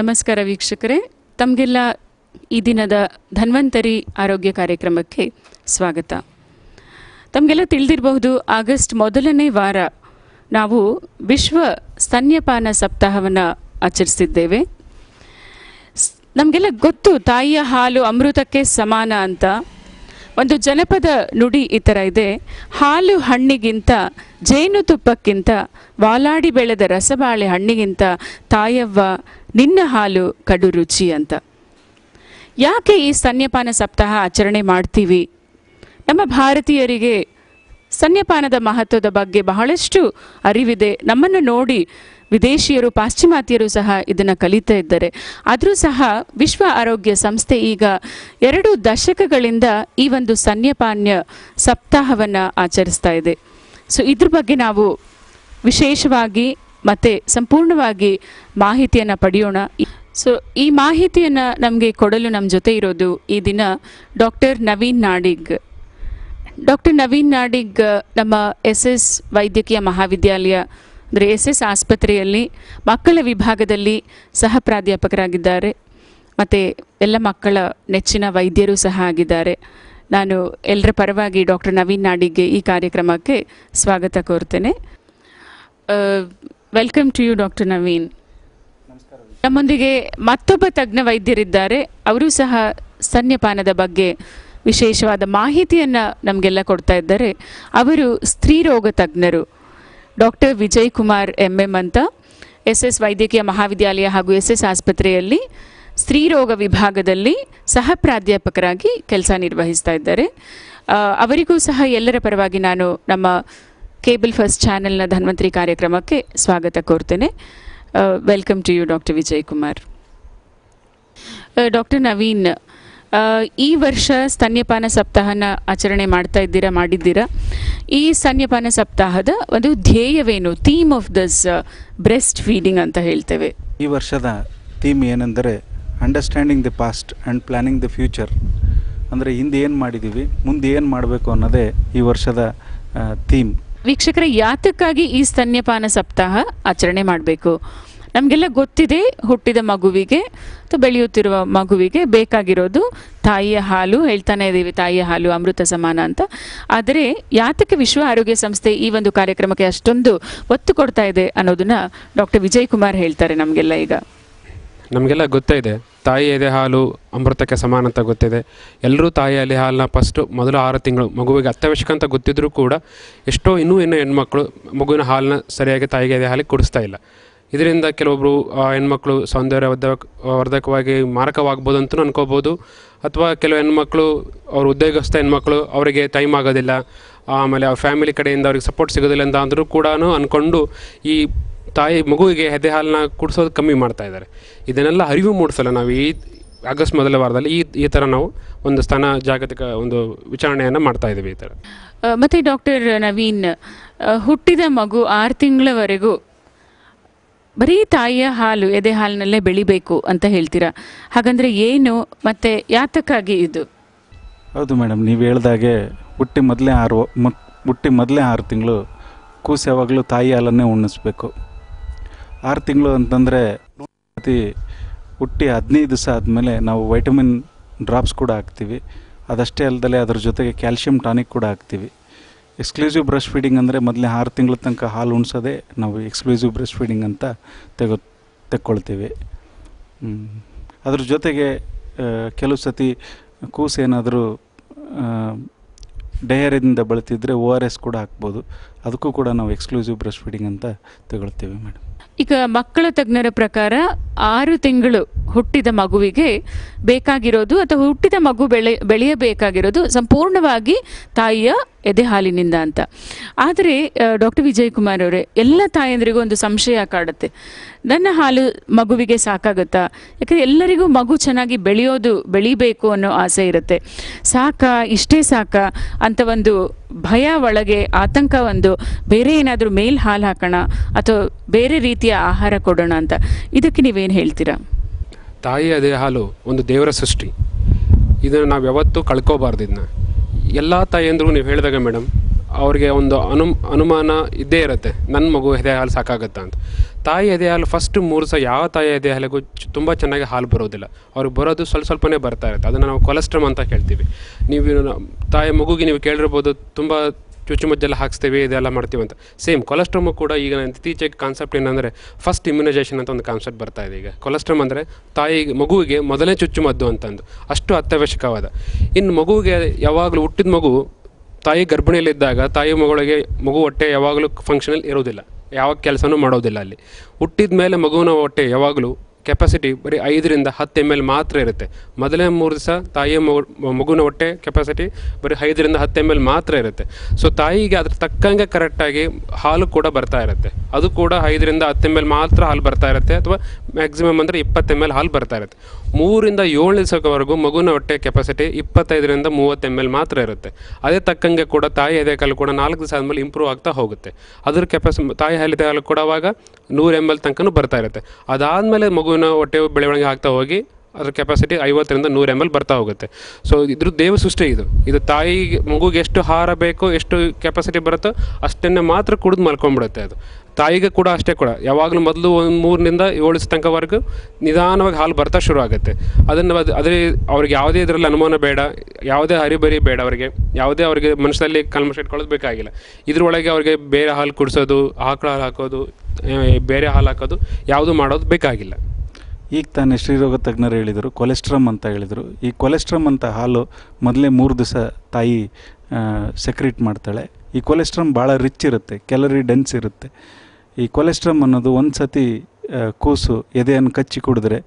ನಮಸ್ಕಾರ ವೀಕ್ಷಕರೇ, ತಮಗೆಲ್ಲ ಈ ದಿನದ ಧನ್ವಂತರಿ ಆರೋಗ್ಯ ಕಾರ್ಯಕ್ರಮಕ್ಕೆ ಸ್ವಾಗತ. ತಮಗೆಲ್ಲ ತಿಳಿದಿರಬಹುದು, ಆಗಸ್ಟ್ ಮೊದಲನೇ ವಾರ ನಾವು ವಿಶ್ವ ಸ್ತನ್ಯಪಾನ ಸಪ್ತಾಹವನ್ನು ಆಚರಿಸಿದ್ದೇವೆ. ನಮಗೆಲ್ಲ ಗೊತ್ತು, ತಾಯಿಯ ಹಾಲು ಅಮೃತಕ್ಕೆ ಸಮಾನ ಅಂತ. ಒಂದು ಜನಪದ ನುಡಿ ಈ ಥರ ಇದೆ: ಹಾಲು ಹಣ್ಣಿಗಿಂತ, ಜೇನುತುಪ್ಪಕ್ಕಿಂತ, ವಾಲಾಡಿ ಬೆಳೆದ ರಸಬಾಳೆ ಹಣ್ಣಿಗಿಂತ ತಾಯವ್ವ ನಿನ್ನ ಹಾಲು ಕಡು ರುಚಿ ಅಂತ. ಯಾಕೆ ಈ ಸ್ತನ್ಯಪಾನ ಸಪ್ತಾಹ ಆಚರಣೆ ಮಾಡ್ತೀವಿ? ನಮ್ಮ ಭಾರತೀಯರಿಗೆ ಸ್ತನ್ಯಪಾನದ ಮಹತ್ವದ ಬಗ್ಗೆ ಬಹಳಷ್ಟು ಅರಿವಿದೆ. ನಮ್ಮನ್ನು ನೋಡಿ ವಿದೇಶಿಯರು, ಪಾಶ್ಚಿಮಾತ್ಯರು ಸಹ ಇದನ್ನು ಕಲಿತಾ ಇದ್ದಾರೆ. ಆದರೂ ಸಹ ವಿಶ್ವ ಆರೋಗ್ಯ ಸಂಸ್ಥೆ ಈಗ 2 ದಶಕಗಳಿಂದ ಈ ಒಂದು ಸ್ತನ್ಯಪಾನ ಸಪ್ತಾಹವನ್ನು ಆಚರಿಸ್ತಾ ಇದೆ. ಸೊ ಇದ್ರ ಬಗ್ಗೆ ನಾವು ವಿಶೇಷವಾಗಿ ಮತ್ತು ಸಂಪೂರ್ಣವಾಗಿ ಮಾಹಿತಿಯನ್ನು ಪಡೆಯೋಣ. ಸೊ ಈ ಮಾಹಿತಿಯನ್ನು ನಮಗೆ ಕೊಡಲು ನಮ್ಮ ಜೊತೆ ಇರೋದು ಈ ದಿನ ಡಾಕ್ಟರ್ ನವೀನ್ ನಾಡಿಗ್. ಡಾಕ್ಟರ್ ನವೀನ್ ನಾಡಿಗ್ ನಮ್ಮ SS ವೈದ್ಯಕೀಯ ಮಹಾವಿದ್ಯಾಲಯ ಅಂದರೆ SS ಆಸ್ಪತ್ರೆಯಲ್ಲಿ ಮಕ್ಕಳ ವಿಭಾಗದಲ್ಲಿ ಸಹ ಪ್ರಾಧ್ಯಾಪಕರಾಗಿದ್ದಾರೆ ಮತ್ತು ಎಲ್ಲ ಮಕ್ಕಳ ನೆಚ್ಚಿನ ವೈದ್ಯರು ಸಹ ಆಗಿದ್ದಾರೆ. ನಾನು ಎಲ್ಲರ ಪರವಾಗಿ ಡಾಕ್ಟರ್ ನವೀನ್ ನಾಡಿಗ್ಗೆ ಈ ಕಾರ್ಯಕ್ರಮಕ್ಕೆ ಸ್ವಾಗತ ಕೋರ್ತೇನೆ. Welcome to you doctor Naveen. ನಮ್ಮೊಂದಿಗೆ ಮತ್ತೊಬ್ಬ ತಜ್ಞ ವೈದ್ಯರಿದ್ದಾರೆ. ಅವರು ಸಹ ಸ್ತನ್ಯಪಾನದ ಬಗ್ಗೆ ವಿಶೇಷವಾದ ಮಾಹಿತಿಯನ್ನು ನಮಗೆಲ್ಲ ಕೊಡ್ತಾ ಇದ್ದಾರೆ. ಅವರು ಸ್ತ್ರೀರೋಗ ತಜ್ಞರು, ಡಾಕ್ಟರ್ ವಿಜಯ್ ಕುಮಾರ್ MM ಅಂತ SS ವೈದ್ಯಕೀಯ ಮಹಾವಿದ್ಯಾಲಯ ಹಾಗೂ SS ಆಸ್ಪತ್ರೆಯಲ್ಲಿ ಸ್ತ್ರೀರೋಗ ವಿಭಾಗದಲ್ಲಿ ಸಹ ಪ್ರಾಧ್ಯಾಪಕರಾಗಿ ಕೆಲಸ ನಿರ್ವಹಿಸ್ತಾ ಇದ್ದಾರೆ. ಅವರಿಗೂ ಸಹ ಎಲ್ಲರ ಪರವಾಗಿ ನಾನು ನಮ್ಮ ಕೇಬಲ್ ಫಸ್ಟ್ ಚಾನೆಲ್ನ ಧನ್ವಂತರಿ ಕಾರ್ಯಕ್ರಮಕ್ಕೆ ಸ್ವಾಗತ ಕೋರ್ತೇನೆ. Welcome to you doctor Vijay Kumar. Doctor Naveen, ಈ ವರ್ಷ ಸ್ತನ್ಯಪಾನ ಸಪ್ತಾಹನ ಆಚರಣೆ ಮಾಡಿದ್ದೀರಾ. ಈ ಸ್ತನ್ಯಪಾನ ಸಪ್ತಾಹದ ಒಂದು ಧ್ಯೇಯವೇನು? Theme of this breastfeeding ಅಂತ ಹೇಳ್ತೇವೆ. ಈ ವರ್ಷದ ಥೀಮ್ ಏನೆಂದರೆ understanding the past and planning the future. ಅಂದರೆ ಹಿಂದೆ ಏನು ಮಾಡಿದ್ದೀವಿ, ಮುಂದೆ ಏನು ಮಾಡಬೇಕು ಅನ್ನೋದೇ ಈ ವರ್ಷದ ಥೀಮ್. ವೀಕ್ಷಕರ, ಯಾತಕ್ಕಾಗಿ ಈ ಸ್ತನ್ಯಪಾನ ಸಪ್ತಾಹ ಆಚರಣೆ ಮಾಡಬೇಕು? ನಮಗೆಲ್ಲ ಗೊತ್ತಿದೆ, ಹುಟ್ಟಿದ ಮಗುವಿಗೆ ಅಥವಾ ಬೆಳೆಯುತ್ತಿರುವ ಮಗುವಿಗೆ ಬೇಕಾಗಿರೋದು ತಾಯಿಯ ಹಾಲು. ಹೇಳ್ತಾನೆ ಇದ್ದೀವಿ, ತಾಯಿಯ ಹಾಲು ಅಮೃತ ಸಮಾನ ಅಂತ. ಆದರೆ ಯಾತಕ್ಕೆ ವಿಶ್ವ ಆರೋಗ್ಯ ಸಂಸ್ಥೆ ಈ ಒಂದು ಕಾರ್ಯಕ್ರಮಕ್ಕೆ ಅಷ್ಟೊಂದು ಒತ್ತು ಕೊಡ್ತಾ ಇದೆ ಅನ್ನೋದನ್ನ ಡಾಕ್ಟರ್ ವಿಜಯ್ ಕುಮಾರ್ ಹೇಳ್ತಾರೆ ನಮಗೆಲ್ಲ. ಈಗ ನಮಗೆಲ್ಲ ಗೊತ್ತೇ ಇದೆ, ತಾಯಿ ಎದೆ ಹಾಲು ಅಮೃತಕ್ಕೆ ಸಮಾನ ಅಂತ ಗೊತ್ತಿದೆ. ಎಲ್ಲರೂ ತಾಯಿಯಲ್ಲಿ ಹಾಲನ್ನ ಮೊದಲು 6 ತಿಂಗಳು ಮಗುವಿಗೆ ಅತ್ಯವಶ್ಯಕ ಅಂತ ಗೊತ್ತಿದ್ರೂ ಕೂಡ ಇನ್ನೂ ಹೆಣ್ಮಕ್ಳು ಮಗುವಿನ ಹಾಲನ್ನ ಸರಿಯಾಗಿ ತಾಯಿಗೆ ಎದೆ ಹಾಲಿಗೆ ಕುಡಿಸ್ತಾ ಇಲ್ಲ. ಇದರಿಂದ ಕೆಲವೊಬ್ಬರು ಹೆಣ್ಮಕ್ಳು ಸೌಂದರ್ಯವರ್ಧಕವಾಗಿ ಮಾರಕವಾಗ್ಬೋದು ಅಂತಲೂ ಅನ್ಕೋಬೋದು. ಅಥವಾ ಕೆಲವು ಹೆಣ್ಮಕ್ಳು ಅವ್ರ ಉದ್ಯೋಗಸ್ಥ ಹೆಣ್ಮಕ್ಳು, ಅವರಿಗೆ ಟೈಮ್ ಆಗೋದಿಲ್ಲ, ಆಮೇಲೆ ಅವ್ರ ಫ್ಯಾಮಿಲಿ ಕಡೆಯಿಂದ ಅವ್ರಿಗೆ ಸಪೋರ್ಟ್ ಸಿಗೋದಿಲ್ಲ ಅಂತ ಅಂದರೂ ಕೂಡ ಅಂದ್ಕೊಂಡು ಈ ತಾಯಿ ಮಗುವಿಗೆ ಎದೆ ಹಾಲನ್ನ ಕುಡಿಸೋದು ಕಮ್ಮಿ ಮಾಡ್ತಾ ಇದ್ದಾರೆ. ಇದನ್ನೆಲ್ಲ ಅರಿವು ಮೂಡಿಸಲ್ಲ ನಾವು ಈ ಆಗಸ್ಟ್ ಮೊದಲ ವಾರದಲ್ಲಿ ಈ ಥರ ನಾವು ಒಂದು ಜಾಗತಿಕ ಒಂದು ವಿಚಾರಣೆಯನ್ನು ಮಾಡ್ತಾ ಇದ್ದೀವಿ ಈ ಥರ. ಮತ್ತು ಡಾಕ್ಟರ್ ನವೀನ್, ಹುಟ್ಟಿದ ಮಗು 6 ತಿಂಗಳವರೆಗೂ ಬರೀ ತಾಯಿಯ ಹಾಲು, ಎದೆ ಹಾಲಿನಲ್ಲೇ ಬೆಳಿಬೇಕು ಅಂತ ಹೇಳ್ತೀರಾ. ಹಾಗಂದರೆ ಏನು ಮತ್ತು ಯಾತಕ್ಕಾಗಿ ಇದು? ಹೌದು ಮೇಡಮ್, ನೀವು ಹೇಳ್ದಾಗೆ ಹುಟ್ಟಿ ಮೊದಲೇ 6 ತಿಂಗಳು ಕೂಸು ಯಾವಾಗಲೂ ತಾಯಿ ಹಾಲನ್ನೇ ಉಣಿಸ್ಬೇಕು. 6 ತಿಂಗಳು ಅಂತಂದರೆ ಹುಟ್ಟಿ 15 ದಿವಸ ಆದಮೇಲೆ ನಾವು ವೈಟಮಿನ್ ಡ್ರಾಪ್ಸ್ ಕೂಡ ಹಾಕ್ತೀವಿ. ಅದಷ್ಟೇ ಅಲ್ಲದೆ ಅದ್ರ ಜೊತೆಗೆ ಕ್ಯಾಲ್ಶಿಯಂ ಟಾನಿಕ್ ಕೂಡ ಹಾಕ್ತೀವಿ. ಎಕ್ಸ್ಕ್ಲೂಸಿವ್ ಬ್ರೆಸ್ಟ್ ಫೀಡಿಂಗ್ ಅಂದರೆ ಮೊದಲೇ 6 ತಿಂಗಳ ತನಕ ಹಾಲು ಉಣಿಸೋದೇ ನಾವು ಎಕ್ಸ್ಕ್ಲೂಸಿವ್ ಬ್ರೆಸ್ಟ್ ಫೀಡಿಂಗ್ ಅಂತ ತೆಕ್ಕೊಳ್ತೀವಿ. ಅದ್ರ ಜೊತೆಗೆ ಕೆಲವು ಸತಿ ಕೂಸು ಏನಾದರೂ ಡಯರಿಯಿಂದ ಬಳತಿದ್ರೆ ORS ಕೂಡ ಹಾಕ್ಬೋದು. ಅದಕ್ಕೂ ಕೂಡ ನಾವು ಎಕ್ಸ್ಕ್ಲೂಸಿವ್ ಬ್ರೆಸ್ಟ್ ಫೀಡಿಂಗ್ ಅಂತ ತಗೊಳ್ತೀವಿ ಮೇಡಮ್. ಈಗ ಮಕ್ಕಳ ತಜ್ಞರ ಪ್ರಕಾರ 6 ತಿಂಗಳು ಹುಟ್ಟಿದ ಮಗುವಿಗೆ ಬೇಕಾಗಿರೋದು ಅಥವಾ ಹುಟ್ಟಿದ ಮಗು ಬೆಳೆಯಬೇಕಾಗಿರೋದು ಸಂಪೂರ್ಣವಾಗಿ ತಾಯಿಯ ಎದೆ ಹಾಲಿನಿಂದ ಅಂತ. ಆದರೆ ಡಾಕ್ಟರ್ ವಿಜಯ್ ಕುಮಾರ್ ಅವರೇ, ಎಲ್ಲ ತಾಯಂದ್ರಿಗೂ ಒಂದು ಸಂಶಯ ಕಾಡುತ್ತೆ, ನನ್ನ ಹಾಲು ಮಗುವಿಗೆ ಸಾಕಾಗುತ್ತಾ? ಯಾಕಂದರೆ ಎಲ್ಲರಿಗೂ ಮಗು ಚೆನ್ನಾಗಿ ಬೆಳೀಬೇಕು ಅನ್ನೋ ಆಸೆ ಇರುತ್ತೆ. ಇಷ್ಟೇ ಸಾಕಾ ಅಂತ ಒಂದು ಭಯ ಒಳಗೆ, ಆತಂಕ, ಒಂದು ಬೇರೆ ಏನಾದರೂ ಹಾಲು ಹಾಕೋಣ ಅಥವಾ ಬೇರೆ ರೀತಿಯ ಆಹಾರ ಕೊಡೋಣ ಅಂತ. ಇದಕ್ಕೆ ನೀವೇನು ಹೇಳ್ತೀರಾ? ತಾಯಿ ಎದೆ ಹಾಲು ಒಂದು ದೇವರ ಸೃಷ್ಟಿ. ಇದನ್ನು ನಾವು ಯಾವತ್ತೂ ಕಳ್ಕೋಬಾರ್ದು. ಇದನ್ನ ಎಲ್ಲ ತಾಯಿಯಂದ್ರೂ ನೀವು ಹೇಳಿದಾಗ ಮೇಡಮ್, ಅವ್ರಿಗೆ ಒಂದು ಅನುಮಾನ ಇದ್ದೇ ಇರುತ್ತೆ, ನನ್ನ ಮಗು ಎದೆ ಹಾಲು ಸಾಕಾಗುತ್ತಾ ಅಂತ. ತಾಯಿ ಎದೆ ಹಾಲು ಫಸ್ಟ್ 3 ದಿವಸ ಯಾವ ತಾಯಿ ಎದೆ ಹಾಲಿಗೂ ತುಂಬ ಚೆನ್ನಾಗಿ ಹಾಲು ಬರೋದಿಲ್ಲ, ಅವ್ರಿಗೆ ಬರೋದು ಸ್ವಲ್ಪನೇ ಬರ್ತಾ ಇರುತ್ತೆ. ಅದನ್ನು ನಾವು ಕೊಲೆಸ್ಟ್ರಮ್ ಅಂತ ಹೇಳ್ತೀವಿ. ನೀವು ತಾಯಿ ಮಗುಗೆ ನೀವು ಕೇಳಿರ್ಬೋದು, ತುಂಬ ಚುಚ್ಚುಮದ್ದೆಲ್ಲ ಹಾಕ್ಸ್ತೀವಿ, ಇದೆಲ್ಲ ಮಾಡ್ತೀವಿ ಅಂತ. ಸೇಮ್ ಕೊಲೆಸ್ಟ್ರಮ್ ಕೂಡ ಈಗ ಇತ್ತೀಚೆಗೆ ಕಾನ್ಸೆಪ್ಟ್ ಏನಂದರೆ ಫಸ್ಟ್ ಇಮ್ಯುನೈಸೇಷನ್ ಅಂತ ಒಂದು ಕಾನ್ಸೆಪ್ಟ್ ಬರ್ತಾ ಇದೆ. ಈಗ ಕೊಲೆಸ್ಟ್ರಮ್ ಅಂದರೆ ಮಗುವಿಗೆ ಮೊದಲನೇ ಚುಚ್ಚುಮದ್ದು ಅಂತಂದು, ಅಷ್ಟು ಅತ್ಯವಶ್ಯಕವಾದ. ಇನ್ನು ಮಗುವಿಗೆ ಯಾವಾಗಲೂ ಹುಟ್ಟಿದ ಮಗು ತಾಯಿ ಗರ್ಭಿಣಿಯಲ್ಲಿದ್ದಾಗ ಮಗು ಹೊಟ್ಟೆ ಯಾವಾಗಲೂ ಫಂಕ್ಷನಲ್ ಇರೋದಿಲ್ಲ, ಯಾವ ಕೆಲಸನೂ ಮಾಡೋದಿಲ್ಲ. ಅಲ್ಲಿ ಹುಟ್ಟಿದ ಮೇಲೆ ಮಗುವಿನ ಹೊಟ್ಟೆ ಯಾವಾಗಲೂ ಕೆಪಾಸಿಟಿ ಬರೀ 5ರಿಂದ 10 ml ಮಾತ್ರ ಇರುತ್ತೆ. ಮೊದಲನೇ 3 ದಿವಸ ತಾಯಿಯ ಮಗುವಿನ ಹೊಟ್ಟೆ ಕೆಪಾಸಿಟಿ ಬರೀ 5ರಿಂದ 10 ml ಮಾತ್ರ ಇರುತ್ತೆ. ಸೊ ತಾಯಿಗೆ ಅದ್ರ ತಕ್ಕಂಗೆ ಕರೆಕ್ಟಾಗಿ ಹಾಲು ಕೂಡ ಬರ್ತಾ ಇರುತ್ತೆ. ಅದು ಕೂಡ 5ರಿಂದ 10 ml ಮಾತ್ರ ಹಾಲು ಬರ್ತಾ ಇರುತ್ತೆ, ಅಥವಾ ಮ್ಯಾಕ್ಸಿಮಮ್ ಅಂದರೆ 20 ml ಹಾಲು ಬರ್ತಾ ಇರುತ್ತೆ. 3ರಿಂದ 7 ದಿವಸವರೆಗೂ ಮಗುವಿನ ಹೊಟ್ಟೆ ಕೆಪಾಸಿಟಿ 25ರಿಂದ 30 ml ಮಾತ್ರ ಇರುತ್ತೆ. ಅದೇ ತಕ್ಕಂಗೆ ಕೂಡ ತಾಯಿ ಎದೆ ಹಾಲು ಕೂಡ 4 ದಿವಸ ಆದಮೇಲೆ ಇಂಪ್ರೂವ್ ಆಗ್ತಾ ಹೋಗುತ್ತೆ. ಅದ್ರ ತಾಯಿ ಎದೆ ಹಾಲು ಕೂಡ ಆವಾಗ 100 ml ತನಕ ಬರ್ತಾ ಇರುತ್ತೆ. ಅದಾದಮೇಲೆ ಮಗುವಿನ ಹೊಟ್ಟೆ ಬೆಳವಣಿಗೆ ಆಗ್ತಾ ಹೋಗಿ ಅದ್ರ ಕೆಪಾಸಿಟಿ 50ರಿಂದ 100 ml ಬರ್ತಾ ಹೋಗುತ್ತೆ. ಸೊ ಇದ್ರ ದೇವ ಸೃಷ್ಟಿ ಇದು ತಾಯಿಗೆ ಮಗುಗೆ ಎಷ್ಟು ಆಹಾರ ಬೇಕೋ, ಎಷ್ಟು ಕೆಪಾಸಿಟಿ ಬರುತ್ತೋ ಅಷ್ಟನ್ನೇ ಮಾತ್ರ ಕುಡಿದು ಮಲ್ಕೊಂಡ್ಬಿಡುತ್ತೆ. ಅದು ತಾಯಿಗೆ ಕೂಡ ಅಷ್ಟೇ ಕೂಡ ಯಾವಾಗಲೂ ಮೊದಲು 3ರಿಂದ 7 ದಿವಸ ತನಕವರೆಗೂ ನಿಧಾನವಾಗಿ ಹಾಲು ಬರ್ತಾ ಶುರು ಆಗುತ್ತೆ. ಅದೇ ಅವ್ರಿಗೆ ಯಾವುದೇ ಇದರಲ್ಲಿ ಅನುಮಾನ ಬೇಡ, ಯಾವುದೇ ಹರಿಬರಿ ಬೇಡ, ಅವ್ರಿಗೆ ಮನಸ್ಸಲ್ಲಿ ಕಲ್ಮಶ ಇಟ್ಕೊಳ್ಳೋದು ಬೇಕಾಗಿಲ್ಲ. ಇದ್ರೊಳಗೆ ಅವ್ರಿಗೆ ಬೇರೆ ಹಾಲು ಕುಡಿಸೋದು, ಆಕಳ ಹಾಲು ಹಾಕೋದು, ಬೇರೆ ಹಾಲು ಹಾಕೋದು ಯಾವುದು ಮಾಡೋದು ಬೇಕಾಗಿಲ್ಲ. ಈಗ ತಾನೇ ಶ್ರೀರೋಗ ತಜ್ಞರು ಹೇಳಿದರು, ಕೊಲೆಸ್ಟ್ರಮ್ ಅಂತ ಹೇಳಿದರು. ಈ ಕೊಲೆಸ್ಟ್ರಮ್ ಅಂತ ಹಾಲು ಮೊದಲೇ 3 ದಿವಸ ತಾಯಿ ಸೆಕ್ರೀಟ್ ಮಾಡ್ತಾಳೆ. ಈ ಕೊಲೆಸ್ಟ್ರಮ್ ಭಾಳ ರಿಚ್ ಇರುತ್ತೆ, ಕ್ಯಾಲರಿ ಡೆನ್ಸ್ ಇರುತ್ತೆ. ಈ ಕೊಲೆಸ್ಟ್ರಮ್ ಅನ್ನೋದು ಒಂದು ಸತಿ ಕೂಸು ಎದೆಯನ್ನು ಕಚ್ಚಿ ಕುಡಿದ್ರೆ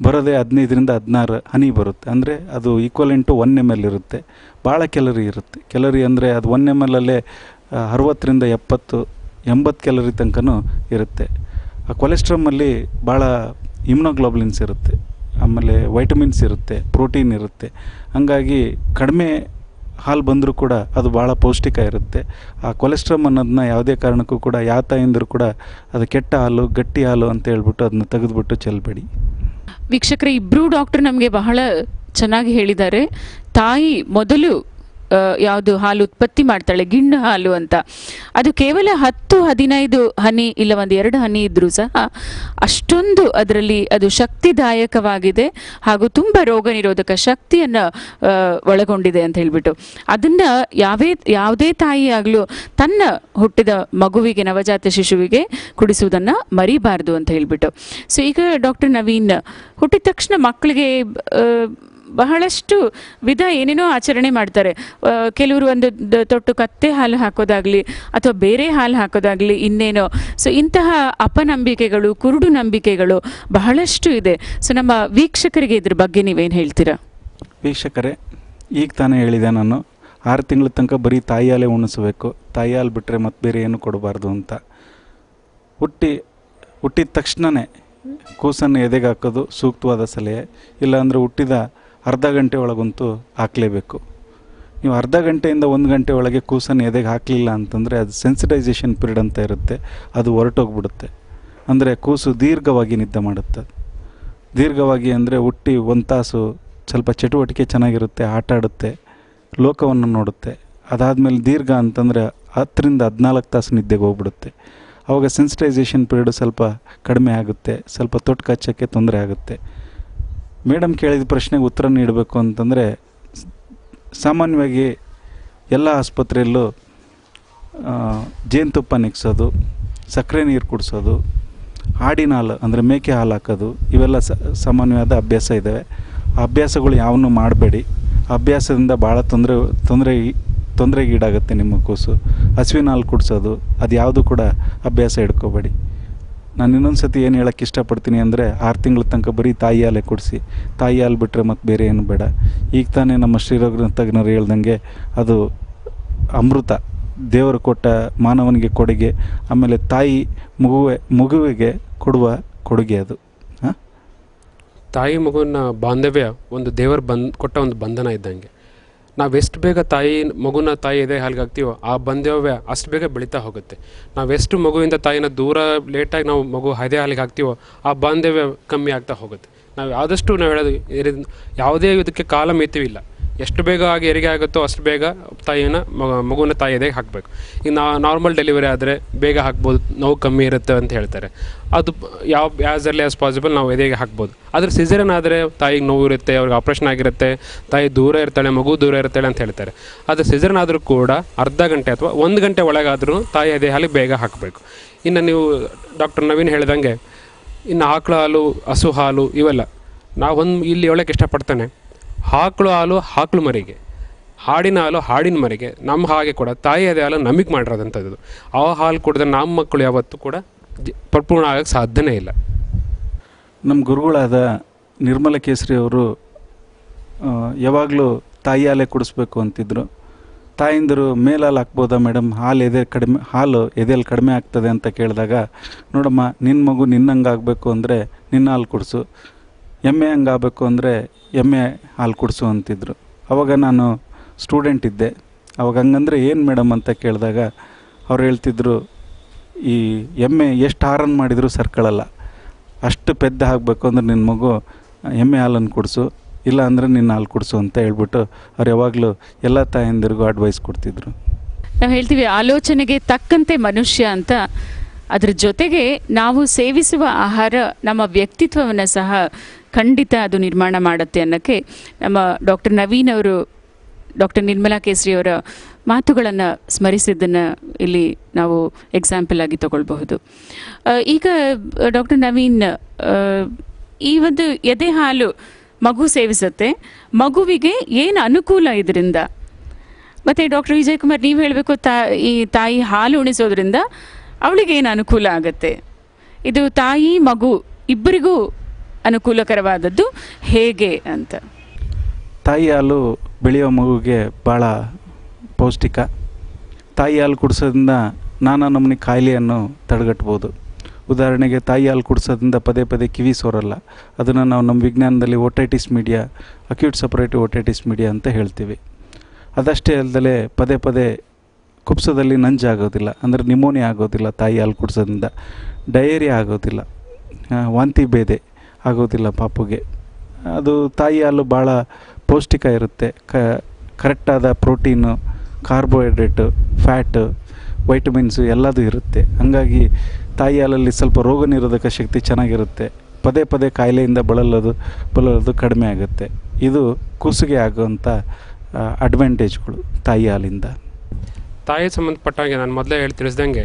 ಬರೋದೇ 15ರಿಂದ 16 ಹನಿ ಬರುತ್ತೆ. ಅಂದರೆ ಅದು ಈಕ್ವಲೆಂಟ್ ಟು 1 ml ಇರುತ್ತೆ. ಭಾಳ ಕ್ಯಾಲರಿ ಇರುತ್ತೆ. ಕ್ಯಾಲರಿ ಅಂದರೆ ಅದು 1 ml ಅಲ್ಲೇ 60ರಿಂದ 70-80 ಕ್ಯಾಲರಿ ತನಕನೂ ಇರುತ್ತೆ. ಆ ಕೊಲೆಸ್ಟ್ರಮ್ಮಲ್ಲಿ ಭಾಳ ಇಮ್ಯುನೋಗ್ಲೋಬುಲಿನ್ಸ್ ಇರುತ್ತೆ, ಆಮೇಲೆ ವೈಟಮಿನ್ಸ್ ಇರುತ್ತೆ, ಪ್ರೋಟೀನ್ ಇರುತ್ತೆ. ಹಾಗಾಗಿ ಕಡಿಮೆ ಹಾಲು ಬಂದರೂ ಕೂಡ ಅದು ಭಾಳ ಪೌಷ್ಟಿಕ ಇರುತ್ತೆ. ಆ ಕೊಲೆಸ್ಟ್ರಮ್ ಅನ್ನೋದನ್ನ ಯಾವುದೇ ಕಾರಣಕ್ಕೂ ಕೂಡ ಯಾವ ತಾಯಿಂದರೂ ಕೂಡ ಅದು ಕೆಟ್ಟ ಹಾಲು, ಗಟ್ಟಿ ಹಾಲು ಅಂತ ಹೇಳ್ಬಿಟ್ಟು ಅದನ್ನ ತೆಗೆದುಬಿಟ್ಟು ಚೆಲ್ಲಬೇಡಿ. ವೀಕ್ಷಕರೇ, ಇಬ್ಬರೂ ಡಾಕ್ಟರ್ ನಮಗೆ ಬಹಳ ಚೆನ್ನಾಗಿ ಹೇಳಿದ್ದಾರೆ. ತಾಯಿ ಮೊದಲು ಯಾವುದು ಹಾಲು ಉತ್ಪತ್ತಿ ಮಾಡ್ತಾಳೆ, ಗಿಣ್ಣು ಹಾಲು ಅಂತ, ಅದು ಕೇವಲ 10-15 ಹನಿ ಇಲ್ಲ 1-2 ಹನಿ ಇದ್ರೂ ಸಹ ಅಷ್ಟೊಂದು ಅದರಲ್ಲಿ ಅದು ಶಕ್ತಿದಾಯಕವಾಗಿದೆ ಹಾಗೂ ತುಂಬ ರೋಗ ನಿರೋಧಕ ಶಕ್ತಿಯನ್ನು ಒಳಗೊಂಡಿದೆ ಅಂತ ಹೇಳ್ಬಿಟ್ಟು ಅದನ್ನು ಯಾವುದೇ ತಾಯಿಯಾಗಲೂ ತನ್ನ ಹುಟ್ಟಿದ ಮಗುವಿಗೆ, ನವಜಾತ ಶಿಶುವಿಗೆ ಕುಡಿಸುವುದನ್ನು ಮರಿಬಾರ್ದು ಅಂತ ಹೇಳ್ಬಿಟ್ಟು. ಸೊ ಈಗ ಡಾಕ್ಟರ್ ನವೀನ್, ಹುಟ್ಟಿದ ತಕ್ಷಣ ಮಕ್ಕಳಿಗೆ ಬಹಳಷ್ಟು ವಿಧ ಏನೇನೋ ಆಚರಣೆ ಮಾಡ್ತಾರೆ. ಕೆಲವರು ಒಂದು ತೊಟ್ಟು ಕತ್ತೆ ಹಾಲು ಹಾಕೋದಾಗಲಿ ಅಥವಾ ಬೇರೆ ಹಾಲು ಹಾಕೋದಾಗಲಿ ಇನ್ನೇನೋ. ಸೊ ಇಂತಹ ಅಪನಂಬಿಕೆಗಳು, ಕುರುಡು ನಂಬಿಕೆಗಳು ಬಹಳಷ್ಟು ಇದೆ. ಸೊ ನಮ್ಮ ವೀಕ್ಷಕರಿಗೆ ಇದ್ರ ಬಗ್ಗೆ ನೀವೇನು ಹೇಳ್ತೀರಾ? ವೀಕ್ಷಕರೇ, ಈಗ ತಾನೇ ಹೇಳಿದೆ ನಾನು, 6 ತಿಂಗಳ ತನಕ ಬರೀ ತಾಯಿ ಹಾಲೇ ಉಣಿಸ್ಬೇಕು, ತಾಯಿ ಹಾಲು ಬಿಟ್ಟರೆ ಮತ್ತೆ ಬೇರೆ ಏನು ಕೊಡಬಾರ್ದು ಅಂತ. ಹುಟ್ಟಿದ ತಕ್ಷಣವೇ ಕೂಸನ್ನು ಎದೆಗೆ ಹಾಕೋದು ಸೂಕ್ತವಾದ ಸಲಹೆ. ಇಲ್ಲಾಂದರೆ ಹುಟ್ಟಿದ ಅರ್ಧ ಗಂಟೆ ಒಳಗಂತೂ ಹಾಕಲೇಬೇಕು. ನೀವು ಅರ್ಧ ಗಂಟೆಯಿಂದ 1 ಗಂಟೆ ಒಳಗೆ ಕೂಸನ್ನು ಎದೆಗೆ ಹಾಕಲಿಲ್ಲ ಅಂತಂದರೆ ಅದು ಸೆನ್ಸಿಟೈಸೇಷನ್ ಪೀರಿಯಡ್ ಅಂತ ಇರುತ್ತೆ, ಅದು ಹೊರಟೋಗ್ಬಿಡುತ್ತೆ. ಅಂದರೆ ಕೂಸು ದೀರ್ಘವಾಗಿ ನಿದ್ದೆ ಮಾಡುತ್ತೆ. ದೀರ್ಘವಾಗಿ ಅಂದರೆ ಹುಟ್ಟಿ 1 ತಾಸು ಸ್ವಲ್ಪ ಚಟುವಟಿಕೆ ಚೆನ್ನಾಗಿರುತ್ತೆ, ಆಟ ಆಡುತ್ತೆ, ಲೋಕವನ್ನು ನೋಡುತ್ತೆ. ಅದಾದಮೇಲೆ ದೀರ್ಘ ಅಂತಂದರೆ 10ರಿಂದ 14 ತಾಸು ನಿದ್ದೆಗೆ ಹೋಗ್ಬಿಡುತ್ತೆ. ಆವಾಗ ಸೆನ್ಸಿಟೈಸೇಷನ್ ಪೀರಿಯಡ್ ಸ್ವಲ್ಪ ಕಡಿಮೆ ಆಗುತ್ತೆ, ಸ್ವಲ್ಪ ತೊಟ್ಟು ಕಚ್ಚೋಕ್ಕೆ ತೊಂದರೆ ಆಗುತ್ತೆ. ಮೇಡಮ್ ಕೇಳಿದ ಪ್ರಶ್ನೆಗೆ ಉತ್ತರ ನೀಡಬೇಕು ಅಂತಂದರೆ, ಸಾಮಾನ್ಯವಾಗಿ ಎಲ್ಲ ಆಸ್ಪತ್ರೆಯಲ್ಲೂ ಜೇನುತುಪ್ಪ ನಿಗ್ಸೋದು, ಸಕ್ಕರೆ ನೀರು ಕುಡಿಸೋದು, ಆಡಿನ ಹಾಲು ಅಂದರೆ ಮೇಕೆ ಹಾಲು ಹಾಕೋದು, ಇವೆಲ್ಲ ಸಾಮಾನ್ಯವಾದ ಅಭ್ಯಾಸ ಇದ್ದಾವೆ. ಆ ಅಭ್ಯಾಸಗಳು ಯಾವನ್ನೂ ಮಾಡಬೇಡಿ. ಅಭ್ಯಾಸದಿಂದ ಭಾಳ ತೊಂದರೆಗೀಡಾಗುತ್ತೆ ನಿಮ್ಮ ಕೂಸು. ಹಸುವಿನ ಹಾಲು ಕುಡಿಸೋದು ಅದು ಯಾವುದು ಕೂಡ ಅಭ್ಯಾಸ ಹಿಡ್ಕೋಬೇಡಿ. ನಾನು ಇನ್ನೊಂದು ಸತಿ ಏನು ಹೇಳೋಕ್ಕೆ ಇಷ್ಟಪಡ್ತೀನಿ ಅಂದರೆ, 6 ತಿಂಗಳ ತನಕ ಬರೀ ತಾಯಿ ಹಾಲೇ ಕುಡಿಸಿ, ತಾಯಿ ಹಾಲು ಬಿಟ್ಟರೆ ಮತ್ತು ಬೇರೆ ಏನು ಬೇಡ. ಈಗ ತಾನೇ ನಮ್ಮ ಶ್ರೀರೋಗ ತಜ್ಞರು ಹೇಳ್ದಂಗೆ ಅದು ಅಮೃತ, ದೇವರು ಕೊಟ್ಟ ಮಾನವನಿಗೆ ಕೊಡುಗೆ, ಆಮೇಲೆ ತಾಯಿ ಮಗುವಿಗೆ ಕೊಡುವ ಕೊಡುಗೆ ಅದು. ತಾಯಿ ಮಗುವಿನ ಬಾಂಧವ್ಯ ಒಂದು ದೇವರು ಕೊಟ್ಟ ಒಂದು ಬಂಧನ ಇದ್ದಂಗೆ. ನಾವು ಎಷ್ಟು ಬೇಗ ಮಗುನ ತಾಯಿ ಎದೆ ಹಾಲ್ಗೆ ಹಾಕ್ತೀವೋ ಆ ಬಾಂಧವ್ಯ ಅಷ್ಟು ಬೇಗ ಬೆಳೀತಾ ಹೋಗುತ್ತೆ. ನಾವೆಷ್ಟು ಮಗುವಿಂದ ತಾಯಿನ ದೂರ ಲೇಟಾಗಿ ನಾವು ಮಗು ಎದೆ ಹಾಲಿಗೆ ಹಾಕ್ತೀವೋ ಆ ಬಾಂಧವ್ಯ ಕಮ್ಮಿ ಆಗ್ತಾ ಹೋಗುತ್ತೆ. ನಾವು ಆದಷ್ಟು ನಾವು ಹೇಳೋದು ಯಾವುದೇ ಇದಕ್ಕೆ ಕಾಲ ಮಿತಿವಿಲ್ಲ. ಎಷ್ಟು ಬೇಗ ಆಗಿ ಹೆರಿಗೆ ಆಗುತ್ತೋ ಅಷ್ಟು ಬೇಗ ಮಗುವಿನ ತಾಯಿ ಎದೆಗೆ ಹಾಕಬೇಕು. ಈಗ ನಾರ್ಮಲ್ ಡೆಲಿವರಿ ಆದರೆ ಬೇಗ ಹಾಕ್ಬೋದು, ನೋವು ಕಮ್ಮಿ ಇರುತ್ತೆ ಅಂತ ಹೇಳ್ತಾರೆ. ಅದು ಆ್ಯಸ್ ಅರ್ಲಿ ಆಸ್ ಪಾಸಿಬಲ್ ನಾವು ಎದೆಗೆ ಹಾಕ್ಬೋದು. ಆದರೆ ಸಿಸೇರಿಯನ್ ಆದರೆ ತಾಯಿಗೆ ನೋವು ಇರುತ್ತೆ, ಅವ್ರಿಗೆ ಆಪ್ರೇಷನ್ ಆಗಿರುತ್ತೆ, ತಾಯಿ ದೂರ ಇರ್ತಾಳೆ, ಮಗು ದೂರ ಇರ್ತಾಳೆ ಅಂತ ಹೇಳ್ತಾರೆ. ಆದರೆ ಸಿಸೇರಿಯನ್ ಆದರೂ ಕೂಡ ಅರ್ಧ ಗಂಟೆ ಅಥವಾ 1 ಗಂಟೆ ಒಳಗಾದ್ರೂ ತಾಯಿ ಎದೆ ಹಾಲಿಗೆ ಬೇಗ ಹಾಕಬೇಕು. ಇನ್ನು ನೀವು ಡಾಕ್ಟರ್ ನವೀನ್ ಹೇಳಿದಂಗೆ ಇನ್ನು ಆಕಳು ಹಾಲು, ಹಸು ಹಾಲು ಇವೆಲ್ಲ ನಾವು ಇಲ್ಲಿ ಹೇಳೋಕ್ಕೆ ಇಷ್ಟಪಡ್ತಾನೆ. ಆಕಳು ಹಾಲು ಆಕಳು ಮರಿಗೆ, ಹಾಡಿನ ಹಾಲು ಹಾಡಿನ ಮರಿಗೆ. ನಮ್ಮ ಹಾಗೆ ಕೂಡ ತಾಯಿ ಎದೆ ಹಾಲು ನಮಗೆ ಮಾಡಿರೋದಂಥದ್ದು. ಆ ಹಾಲು ಕುಡಿದ್ರೆ ನಮ್ಮ ಮಕ್ಕಳು ಯಾವತ್ತೂ ಕೂಡ ಪರಿಪೂರ್ಣ ಆಗೋಕ್ಕೆ ಸಾಧ್ಯನೇ ಇಲ್ಲ. ನಮ್ಮ ಗುರುಗಳಾದ ನಿರ್ಮಲ ಕೇಸರಿ ಅವರು ಯಾವಾಗಲೂ ತಾಯಿ ಹಾಲೇ ಕುಡಿಸ್ಬೇಕು ಅಂತಿದ್ರು. ತಾಯಿಂದರು ಮೇಲಾಲು ಹಾಕ್ಬೋದಾ ಮೇಡಮ್, ಹಾಲು ಎದೆಯಲ್ಲಿ ಕಡಿಮೆ ಆಗ್ತದೆ ಅಂತ ಕೇಳಿದಾಗ, ನೋಡಮ್ಮ ನಿನ್ನ ಮಗು ನಿನ್ನಂಗೆ ಆಗಬೇಕು ಅಂದರೆ ನಿನ್ನ ಹಾಲು ಕುಡಿಸು, ಎಮ್ಮೆ ಹಂಗೆ ಆಗಬೇಕು ಅಂದರೆ ಎಮ್ಮೆ ಹಾಲು ಕುಡಿಸು ಅಂತಿದ್ರು. ಅವಾಗ ನಾನು ಸ್ಟೂಡೆಂಟ್ ಇದ್ದೆ. ಅವಾಗ ಹಂಗಂದರೆ ಏನು ಮೇಡಮ್ ಅಂತ ಕೇಳಿದಾಗ ಅವ್ರು ಹೇಳ್ತಿದ್ರು, ಈ ಎಮ್ಮೆ ಎಷ್ಟು ಹಾರನ್ ಮಾಡಿದರೂ ಸರ್ಕೊಳ್ಳಲ್ಲ, ಅಷ್ಟು ಪೆದ್ದ ಆಗಬೇಕು ಅಂದರೆ ನಿನ್ನ ಮಗು ಎಮ್ಮೆ ಹಾಲನ್ನು ಕುಡಿಸು, ಇಲ್ಲ ಅಂದರೆ ನಿನ್ನ ಹಾಲು ಕುಡಿಸು ಅಂತ ಹೇಳ್ಬಿಟ್ಟು ಅವ್ರು ಯಾವಾಗಲೂ ಎಲ್ಲ ತಾಯಂದಿರಿಗೂ ಅಡ್ವೈಸ್ ಕೊಡ್ತಿದ್ರು. ನಾವು ಹೇಳ್ತೀವಿ ಆಲೋಚನೆಗೆ ತಕ್ಕಂತೆ ಮನುಷ್ಯ ಅಂತ. ಅದ್ರ ಜೊತೆಗೆ ನಾವು ಸೇವಿಸುವ ಆಹಾರ ನಮ್ಮ ವ್ಯಕ್ತಿತ್ವವನ್ನು ಸಹ ಖಂಡಿತ ಅದು ನಿರ್ಮಾಣ ಮಾಡುತ್ತೆ ಅನ್ನೋಕ್ಕೆ ನಮ್ಮ ಡಾಕ್ಟರ್ ನವೀನ್ ಅವರು ಡಾಕ್ಟರ್ ನಿರ್ಮಲಾ ಕೇಸರಿ ಅವರ ಮಾತುಗಳನ್ನು ಸ್ಮರಿಸಿದ್ದನ್ನು ಇಲ್ಲಿ ನಾವು ಎಕ್ಸಾಂಪಲ್ ಆಗಿ ತಗೊಳ್ಬಹುದು. ಈಗ ಡಾಕ್ಟರ್ ನವೀನ್, ಈ ಒಂದು ಎದೆ ಹಾಲು ಮಗು ಸೇವಿಸುತ್ತೆ, ಮಗುವಿಗೆ ಏನು ಅನುಕೂಲ ಇದರಿಂದ? ಮತ್ತು ಡಾಕ್ಟರ್ ವಿಜಯ್ ಕುಮಾರ್, ನೀವು ಹೇಳಬೇಕು, ಈ ತಾಯಿ ಹಾಲು ಉಣಿಸೋದ್ರಿಂದ ಅವಳಿಗೆ ಏನು ಅನುಕೂಲ ಆಗುತ್ತೆ? ಇದು ತಾಯಿ ಮಗು ಇಬ್ಬರಿಗೂ ಅನುಕೂಲಕರವಾದದ್ದು ಹೇಗೆ ಅಂತ. ತಾಯಿ ಹಾಲು ಬೆಳೆಯೋ ಮಗುಗೆ ಭಾಳ ಪೌಷ್ಟಿಕ. ತಾಯಿ ಹಾಲು ಕುಡಿಸೋದ್ರಿಂದ ನಾನಾ ನಮೂನಿ ಕಾಯಿಲೆಯನ್ನು ತಡೆಗಟ್ಬೋದು. ಉದಾಹರಣೆಗೆ ತಾಯಿ ಹಾಲು ಕುಡಿಸೋದ್ರಿಂದ ಪದೇ ಪದೇ ಕಿವಿ ಸೋರಲ್ಲ. ಅದನ್ನು ನಾವು ನಮ್ಮ ವಿಜ್ಞಾನದಲ್ಲಿ ಓಟೈಟಿಸ್ ಮೀಡಿಯಾ, ಅಕ್ಯೂಟ್ ಸಪರೇಟಿವ್ ಓಟೈಟಿಸ್ ಮೀಡಿಯಾ ಅಂತ ಹೇಳ್ತೀವಿ. ಅದಷ್ಟೇ ಅಲ್ಲದೆ ಪದೇ ಪದೇ ಕುಪ್ಸದಲ್ಲಿ ನಂಜಾಗೋದಿಲ್ಲ, ಅಂದರೆ ನಿಮೋನಿಯಾ ಆಗೋದಿಲ್ಲ ತಾಯಿ ಹಾಲು ಕುಡಿಸೋದ್ರಿಂದ. ಡಯೇರಿಯಾ ಆಗೋದಿಲ್ಲ, ವಾಂತಿ ಭೇದೆ ಆಗೋದಿಲ್ಲ ಪಾಪುಗೆ. ಅದು ತಾಯಿ ಹಾಲು ಭಾಳ ಪೌಷ್ಟಿಕ ಇರುತ್ತೆ. ಕರೆಕ್ಟಾದ ಪ್ರೋಟೀನು, ಕಾರ್ಬೋಹೈಡ್ರೇಟು, ಫ್ಯಾಟು, ವೈಟಮಿನ್ಸು ಎಲ್ಲದೂ ಇರುತ್ತೆ. ಹಾಗಾಗಿ ತಾಯಿ ಹಾಲಲ್ಲಿ ಸ್ವಲ್ಪ ರೋಗ ನಿರೋಧಕ ಶಕ್ತಿ ಚೆನ್ನಾಗಿರುತ್ತೆ. ಪದೇ ಪದೇ ಕಾಯಿಲೆಯಿಂದ ಬಳಲೋದು ಕಡಿಮೆ ಆಗುತ್ತೆ. ಇದು ಕೂಸಿಗೆ ಆಗುವಂಥ ಅಡ್ವಾಂಟೇಜ್ಗಳು ತಾಯಿ ಹಾಲಿಂದ. ತಾಯಿ ಸಂಬಂಧಪಟ್ಟಾಗೆ ನಾನು ಮೊದಲೇ ತಿಳಿಸ್ದಂಗೆ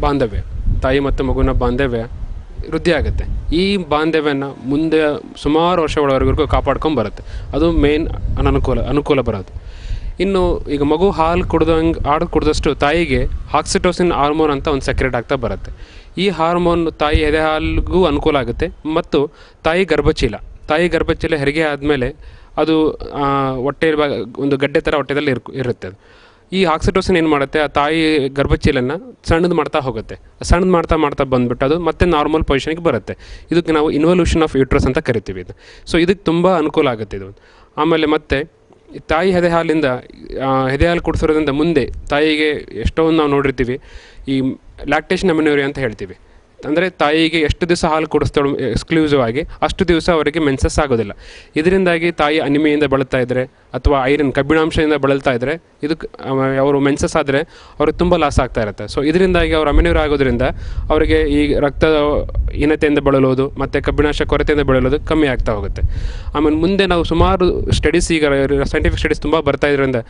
ಬಾಂಧವ್ಯ, ತಾಯಿ ಮತ್ತು ಮಗುವಿನ ಬಾಂಧವ್ಯ ವೃದ್ಧಿ ಆಗುತ್ತೆ. ಈ ಬಾಂಧವ್ಯನ ಮುಂದೆ ಸುಮಾರು ವರ್ಷಗಳವರೆಗೂ ಕಾಪಾಡ್ಕೊಂಡು ಬರುತ್ತೆ. ಅದು ಮೇನ್ ಅನುಕೂಲ ಬರೋದು. ಇನ್ನು ಈಗ ಮಗು ಹಾಲು ಕುಡಿದಷ್ಟು ತಾಯಿಗೆ ಆಕ್ಸಿಟೋಸಿನ್ ಹಾರ್ಮೋನ್ ಅಂತ ಒಂದು ಸೆಕ್ರೆಟ್ ಆಗ್ತಾ ಬರುತ್ತೆ. ಈ ಹಾರ್ಮೋನ್ ತಾಯಿ ಎದೆ ಹಾಲಿಗೂ ಅನುಕೂಲ ಆಗುತ್ತೆ. ಮತ್ತು ತಾಯಿ ಗರ್ಭಚೀಲ ಹೆರಿಗೆ ಆದಮೇಲೆ ಅದು ಹೊಟ್ಟೆ ಒಂದು ಗಡ್ಡೆ ಥರ ಹೊಟ್ಟೆದಲ್ಲಿ ಇರುತ್ತೆ. ಅದು ಈ ಆಕ್ಸಿಟೋಸಿನ್ ಏನು ಮಾಡುತ್ತೆ, ಆ ತಾಯಿ ಗರ್ಭಚೀಲನ ಸಣ್ಣದು ಮಾಡ್ತಾ ಬಂದುಬಿಟ್ಟು ಅದು ಮತ್ತೆ ನಾರ್ಮಲ್ ಪೊಸಿಷನ್ಗೆ ಬರುತ್ತೆ. ಇದಕ್ಕೆ ನಾವು ಇನ್ವಲ್ಯೂಷನ್ ಆಫ್ ಯೂಟ್ರಸ್ ಅಂತ ಕರಿತೀವಿ ಇದು. ಸೊ ಇದಕ್ಕೆ ತುಂಬ ಅನುಕೂಲ ಆಗುತ್ತೆ ಇದು. ಆಮೇಲೆ ಮತ್ತೆ ತಾಯಿ ಎದೆ ಹಾಲು ಕುಡಿಸೋದ್ರಿಂದ ಮುಂದೆ ತಾಯಿಗೆ ಎಷ್ಟೊಂದು ನಾವು ನೋಡಿರ್ತೀವಿ, ಈ ಲ್ಯಾಕ್ಟೇಷನ್ ಅಮೆನ್ಯೂರಿಯಾ ಅಂತ ಹೇಳ್ತೀವಿ. ಅಂದರೆ ತಾಯಿಗೆ ಎಷ್ಟು ದಿವಸ ಹಾಲು ಕುಡಿಸ್ತಾಳು ಎಕ್ಸ್ಕ್ಲೂಸಿವ್ ಆಗಿ, ಅಷ್ಟು ದಿವಸ ಅವರಿಗೆ ಮೆನ್ಸಸ್ ಆಗೋದಿಲ್ಲ. ಇದರಿಂದಾಗಿ ತಾಯಿ ಅನಿಮಿಯಿಂದ ಬಳಲ್ತಾ ಇದ್ದರೆ ಅಥವಾ ಕಬ್ಬಿಣಾಂಶದಿಂದ ಬಳಲ್ತಾ ಇದ್ದರೆ, ಇದಕ್ಕೆ ಅವರು ಮೆನ್ಸಸ್ ಆದರೆ ಅವ್ರಿಗೆ ತುಂಬ ಲಾಸ್ ಆಗ್ತಾ ಇರುತ್ತೆ. ಸೊ ಇದರಿಂದಾಗಿ ಅವರು ಅಮೆನ್ಯೂರ್ ಆಗೋದ್ರಿಂದ ಅವರಿಗೆ ಈ ರಕ್ತದ ಹೀನತೆಯಿಂದ ಬಳಲೋದು ಮತ್ತು ಕಬ್ಬಿಣಾಂಶ ಕೊರತೆಯಿಂದ ಬಳಲೋದು ಕಮ್ಮಿ ಆಗ್ತಾ ಹೋಗುತ್ತೆ. ಆಮೇಲೆ ಮುಂದೆ ನಾವು ಸುಮಾರು ಸ್ಟಡೀಸ್, ಈಗ ಸೈಂಟಿಫಿಕ್ ಸ್ಟಡೀಸ್ ತುಂಬ ಬರ್ತಾ ಇದ್ರಿಂದ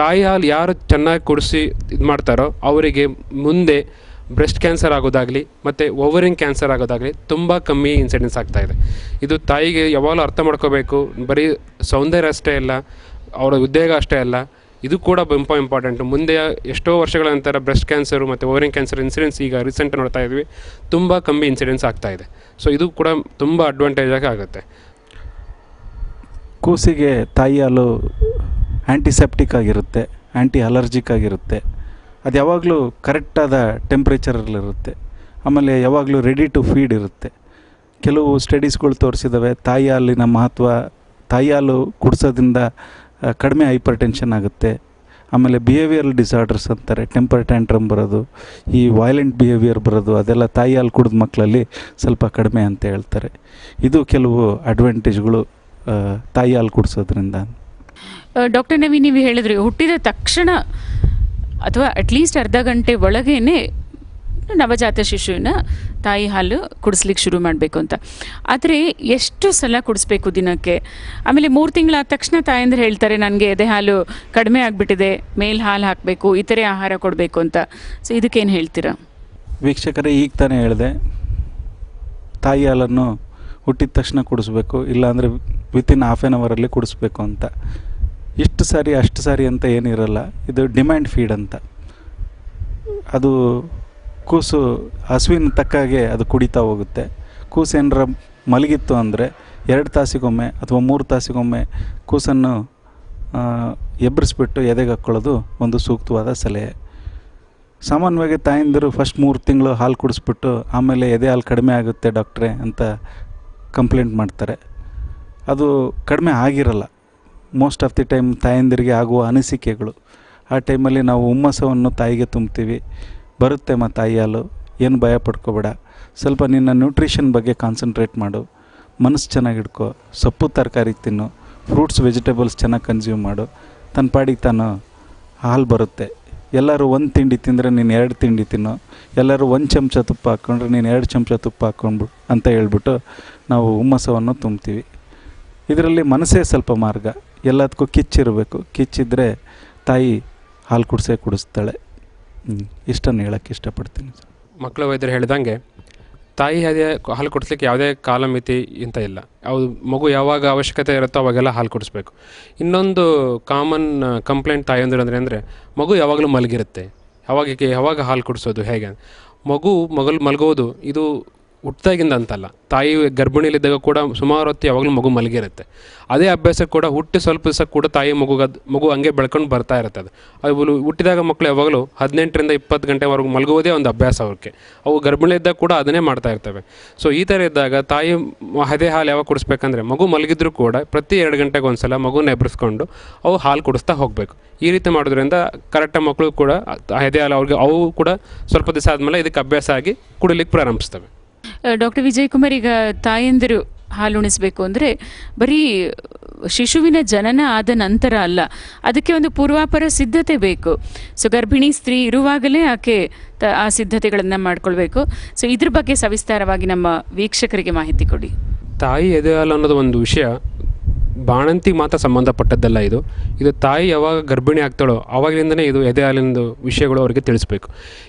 ತಾಯಿ ಹಾಲು ಯಾರು ಚೆನ್ನಾಗಿ ಕುಡಿಸಿ ಇದು ಮಾಡ್ತಾರೋ ಅವರಿಗೆ ಮುಂದೆ ಬ್ರೆಸ್ಟ್ ಕ್ಯಾನ್ಸರ್ ಆಗೋದಾಗಲಿ ಮತ್ತು ಓವರಿನ್ ಕ್ಯಾನ್ಸರ್ ಆಗೋದಾಗಲಿ ತುಂಬ ಕಮ್ಮಿ ಇನ್ಸಿಡೆನ್ಸ್ ಆಗ್ತಾಯಿದೆ. ಇದು ತಾಯಿಗೆ ಯಾವಾಗಲೂ ಅರ್ಥ ಮಾಡ್ಕೋಬೇಕು. ಬರೀ ಸೌಂದರ್ಯ ಅಷ್ಟೇ ಅಲ್ಲ, ಅವರ ಉದ್ಯೋಗ ಅಷ್ಟೇ ಅಲ್ಲ, ಇದು ಕೂಡ ಇಂಪಾರ್ಟೆಂಟು. ಮುಂದೆ ಎಷ್ಟೋ ವರ್ಷಗಳ ನಂತರ ಬ್ರೆಸ್ಟ್ ಕ್ಯಾನ್ಸರು ಮತ್ತು ಓವರಿನ್ ಕ್ಯಾನ್ಸರ್ ಇನ್ಸಿಡೆನ್ಸ್ ಈಗ ರೀಸೆಂಟ್ ನೋಡ್ತಾ ಇದ್ವಿ, ತುಂಬ ಕಮ್ಮಿ ಇನ್ಸಿಡೆನ್ಸ್ ಆಗ್ತಾಯಿದೆ. ಸೊ ಇದು ಕೂಡ ತುಂಬ ಅಡ್ವಾಂಟೇಜ್ ಆಗುತ್ತೆ. ಕೂಸಿಗೆ ತಾಯಿ ಹಾಲು ಆ್ಯಂಟಿಸೆಪ್ಟಿಕ್ ಆಗಿರುತ್ತೆ, ಆ್ಯಂಟಿ ಅಲರ್ಜಿಕ್ ಆಗಿರುತ್ತೆ. ಅದು ಯಾವಾಗಲೂ ಕರೆಕ್ಟಾದ ಟೆಂಪ್ರೇಚರಲ್ಲಿರುತ್ತೆ. ಆಮೇಲೆ ಯಾವಾಗಲೂ ರೆಡಿ ಟು ಫೀಡ್ ಇರುತ್ತೆ. ಕೆಲವು ಸ್ಟಡೀಸ್ಗಳು ತೋರಿಸಿದ್ದಾವೆ ತಾಯಿ ಹಾಲಿನ ಮಹತ್ವ. ತಾಯಿ ಹಾಲು ಕುಡಿಸೋದ್ರಿಂದ ಕಡಿಮೆ ಹೈಪರ್ ಟೆನ್ಷನ್ ಆಗುತ್ತೆ. ಆಮೇಲೆ ಬಿಹೇವಿಯರಲ್ ಡಿಸಾರ್ಡರ್ಸ್ ಅಂತಾರೆ, ಟೆಂಪರ್ ಟ್ಯಾಂಟ್ರಮ್ ಬರೋದು, ಈ ವೈಲೆಂಟ್ ಬಿಹೇವಿಯರ್ ಬರೋದು, ಅದೆಲ್ಲ ತಾಯಿ ಹಾಲು ಕುಡಿದ ಮಕ್ಕಳಲ್ಲಿ ಸ್ವಲ್ಪ ಕಡಿಮೆ ಅಂತ ಹೇಳ್ತಾರೆ. ಇದು ಕೆಲವು ಅಡ್ವಾಂಟೇಜ್ಗಳು ತಾಯಿ ಹಾಲು ಕುಡಿಸೋದ್ರಿಂದ. ಡಾಕ್ಟರ್ ನವೀನ್, ನೀವು ಹೇಳಿದ್ರಿ ಹುಟ್ಟಿದ ತಕ್ಷಣ ಅಥವಾ ಅಟ್ಲೀಸ್ಟ್ ಅರ್ಧ ಗಂಟೆ ಒಳಗೇನೆ ನವಜಾತ ಶಿಶುವಿನ ತಾಯಿ ಹಾಲು ಕುಡಿಸ್ಲಿಕ್ಕೆ ಶುರು ಮಾಡಬೇಕು ಅಂತ. ಆದರೆ ಎಷ್ಟು ಸಲ ಕುಡಿಸ್ಬೇಕು ದಿನಕ್ಕೆ? ಆಮೇಲೆ 3 ತಿಂಗಳಾದ ತಕ್ಷಣ ತಾಯಂದ್ರೆ ಹೇಳ್ತಾರೆ ನನಗೆ ಎದೆ ಹಾಲು ಕಡಿಮೆ ಆಗಿಬಿಟ್ಟಿದೆ, ಮೇಲ್ ಹಾಲು ಹಾಕಬೇಕು, ಇತರೆ ಆಹಾರ ಕೊಡಬೇಕು ಅಂತ. ಸೊ ಇದಕ್ಕೇನು ಹೇಳ್ತೀರಾ? ವೀಕ್ಷಕರೇ, ಈಗ ತಾನೇ ಹೇಳಿದೆ, ತಾಯಿ ಹಾಲನ್ನು ಹುಟ್ಟಿದ ತಕ್ಷಣ ಕುಡಿಸ್ಬೇಕು, ಇಲ್ಲಾಂದರೆ ವಿತಿನ್ ಹಾಫ್ ಆನ್ ಅವರಲ್ಲಿ ಕುಡಿಸ್ಬೇಕು ಅಂತ. ಇಷ್ಟು ಸಾರಿ ಅಷ್ಟು ಸಾರಿ ಅಂತ ಏನಿರಲ್ಲ, ಇದು ಡಿಮ್ಯಾಂಡ್ ಫೀಡ್ ಅಂತ. ಅದು ಕೂಸು ಹಸುವಿನ ತಕ್ಕಾಗೆ ಅದು ಕುಡಿತಾ ಹೋಗುತ್ತೆ. ಕೂಸು ಏನಾರ ಮಲಗಿತ್ತು ಅಂದರೆ 2 ತಾಸಿಗೊಮ್ಮೆ ಅಥವಾ 3 ತಾಸಿಗೊಮ್ಮೆ ಕೂಸನ್ನು ಎಬ್ಬರಿಸ್ಬಿಟ್ಟು ಎದೆಗೆ ಹಾಕ್ಕೊಳ್ಳೋದು ಒಂದು ಸೂಕ್ತವಾದ ಸಲಹೆ. ಸಾಮಾನ್ಯವಾಗಿ ತಾಯಂದಿರು ಫಸ್ಟ್ 3 ತಿಂಗಳು ಹಾಲು ಕುಡಿಸ್ಬಿಟ್ಟು ಆಮೇಲೆ ಎದೆ ಹಾಲು ಕಡಿಮೆ ಆಗುತ್ತೆ ಡಾಕ್ಟ್ರೇ ಅಂತ ಕಂಪ್ಲೇಂಟ್ ಮಾಡ್ತಾರೆ. ಅದು ಕಡಿಮೆ ಆಗಿರಲ್ಲ. ಮೋಸ್ಟ್ ಆಫ್ ದಿ ಟೈಮ್ ತಾಯಂದಿರಿಗೆ ಆಗುವ ಅನಿಸಿಕೆಗಳು. ಆ ಟೈಮಲ್ಲಿ ನಾವು ಹುಮ್ಮಸವನ್ನು ತಾಯಿಗೆ ತುಂಬ್ತೀವಿ. ಬರುತ್ತೆಮ್ಮ ತಾಯಿ ಹಾಲು, ಏನು ಭಯ ಪಡ್ಕೋಬೇಡ, ಸ್ವಲ್ಪ ನಿನ್ನ ನ್ಯೂಟ್ರಿಷನ್ ಬಗ್ಗೆ ಕಾನ್ಸಂಟ್ರೇಟ್ ಮಾಡು, ಮನಸ್ಸು ಚೆನ್ನಾಗಿ ಇಟ್ಕೋ, ಸೊಪ್ಪು ತರಕಾರಿ ತಿನ್ನು, ಫ್ರೂಟ್ಸ್ ವೆಜಿಟೇಬಲ್ಸ್ ಚೆನ್ನಾಗಿ ಕನ್ಸ್ಯೂಮ್ ಮಾಡು, ತನ್ನ ಪಾಡಿಗೆ ತಾನು ಹಾಲು ಬರುತ್ತೆ. ಎಲ್ಲರೂ 1 ತಿಂಡಿ ತಿಂದರೆ ನೀನು 2 ತಿಂಡಿ ತಿನ್ನು, ಎಲ್ಲರೂ 1 ಚಮಚ ತುಪ್ಪ ಹಾಕ್ಕೊಂಡ್ರೆ ನೀನು 2 ಚಮಚ ತುಪ್ಪ ಹಾಕ್ಕೊಂಡ್ಬಿಡು ಅಂತ ಹೇಳ್ಬಿಟ್ಟು ನಾವು ಹುಮ್ಮಸವನ್ನು ತುಂಬ್ತೀವಿ. ಇದರಲ್ಲಿ ಮನಸ್ಸೇ ಸ್ವಲ್ಪ ಮಾರ್ಗ. ಎಲ್ಲದಕ್ಕೂ ಕಿಚ್ಚಿರಬೇಕು. ಕಿಚ್ಚಿದ್ರೆ ತಾಯಿ ಹಾಲು ಕುಡಿಸ್ತಾಳೆ. ಇಷ್ಟನ್ನು ಹೇಳೋಕ್ಕೆ ಇಷ್ಟಪಡ್ತೀನಿ. ಮಕ್ಕಳ ವೈದ್ಯರು ಹೇಳಿದಂಗೆ ತಾಯಿ ಹಾಲು ಕುಡಿಸ್ಲಿಕ್ಕೆ ಯಾವುದೇ ಕಾಲಮಿತಿ ಅಂತ ಇಲ್ಲ. ಯಾವುದು ಮಗು ಯಾವಾಗ ಅವಶ್ಯಕತೆ ಇರುತ್ತೋ ಅವಾಗೆಲ್ಲ ಹಾಲು ಕುಡಿಸ್ಬೇಕು. ಇನ್ನೊಂದು ಕಾಮನ್ ಕಂಪ್ಲೇಂಟ್ ತಾಯಂದಿರು ಅಂದರೆ ಮಗು ಯಾವಾಗಲೂ ಮಲಗಿರುತ್ತೆ, ಯಾವಾಗ ಹಾಲು ಕುಡಿಸೋದು ಹೇಗೆ? ಮಗು ಮಲಗೋದು ಇದು ಹುಟ್ಟಿದಾಗಿಂದ ಅಂತಲ್ಲ, ತಾಯಿ ಗರ್ಭಿಣಿಯಲ್ಲಿದ್ದಾಗ ಕೂಡ ಸುಮಾರು ಹೊತ್ತು ಯಾವಾಗಲೂ ಮಗು ಮಲಗಿರುತ್ತೆ. ಅದೇ ಅಭ್ಯಾಸ ಕೂಡ ಹುಟ್ಟಿ ಸ್ವಲ್ಪ ದಿವಸ ಕೂಡ ತಾಯಿ ಮಗು ಹಂಗೆ ಬೆಳ್ಕೊಂಡು ಬರ್ತಾ ಇರುತ್ತೆ. ಅದು ಹುಟ್ಟಿದಾಗ ಮಕ್ಕಳು ಯಾವಾಗಲೂ 18ರಿಂದ 20 ಗಂಟೆವರೆಗೂ ಮಲಗುವುದೇ ಒಂದು ಅಭ್ಯಾಸ ಅವ್ರಿಗೆ. ಅವು ಗರ್ಭಿಣಿಯಿದ್ದಾಗ ಕೂಡ ಅದನ್ನೇ ಮಾಡ್ತಾ ಇರ್ತವೆ. ಸೊ ಈ ಥರ ಇದ್ದಾಗ ತಾಯಿ ಎದೆ ಹಾಲು ಯಾವಾಗ ಕುಡಿಸ್ಬೇಕಂದ್ರೆ ಮಗು ಮಲಗಿದ್ರೂ ಕೂಡ ಪ್ರತಿ 2 ಗಂಟೆಗೆ ಒಂದು ಸಲ ಮಗುನ ಎಬ್ಬರಿಸ್ಕೊಂಡು ಅವು ಹಾಲು ಕುಡಿಸ್ತಾ ಹೋಗಬೇಕು. ಈ ರೀತಿ ಮಾಡೋದ್ರಿಂದ ಕರೆಕ್ಟಾಗಿ ಮಕ್ಕಳು ಕೂಡ ಎದೆ ಹಾಲು ಅವ್ರಿಗೆ ಅವು ಕೂಡ ಸ್ವಲ್ಪ ದಿವಸ ಆದಮೇಲೆ ಇದಕ್ಕೆ ಅಭ್ಯಾಸ ಆಗಿ ಕುಡಿಲಿಕ್ಕೆ ಪ್ರಾರಂಭಿಸ್ತವೆ. ಡಾಕ್ಟರ್ ವಿಜಯ್ ಕುಮಾರ್, ಈಗ ತಾಯಂದಿರು ಹಾಲು ಉಣಿಸಬೇಕು ಅಂದರೆ ಬರೀ ಶಿಶುವಿನ ಜನನ ಆದ ನಂತರ ಅಲ್ಲ, ಅದಕ್ಕೆ ಒಂದು ಪೂರ್ವಾಪರ ಸಿದ್ಧತೆ ಬೇಕು. ಸೊ ಗರ್ಭಿಣಿ ಸ್ತ್ರೀ ಇರುವಾಗಲೇ ಆಕೆ ಆ ಸಿದ್ಧತೆಗಳನ್ನು ಮಾಡ್ಕೊಳ್ಬೇಕು. ಸೊ ಇದ್ರ ಬಗ್ಗೆ ಸವಿಸ್ತಾರವಾಗಿ ನಮ್ಮ ವೀಕ್ಷಕರಿಗೆ ಮಾಹಿತಿ ಕೊಡಿ. ತಾಯಿ ಎದೆ ಹಾಲು ಅನ್ನೋದು ಒಂದು ವಿಷಯ ಬಾಣಂತಿಗೆ ಮಾತ್ರ ಸಂಬಂಧಪಟ್ಟದ್ದಲ್ಲ. ಇದು ತಾಯಿ ಯಾವಾಗ ಗರ್ಭಿಣಿ ಆಗ್ತಾಳೋ ಆವಾಗಲಿಂದನೇ ಇದು ಎದೆ ಹಾಲಿನ ವಿಷಯಗಳು ಅವರಿಗೆ ತಿಳಿಸ್ಬೇಕು.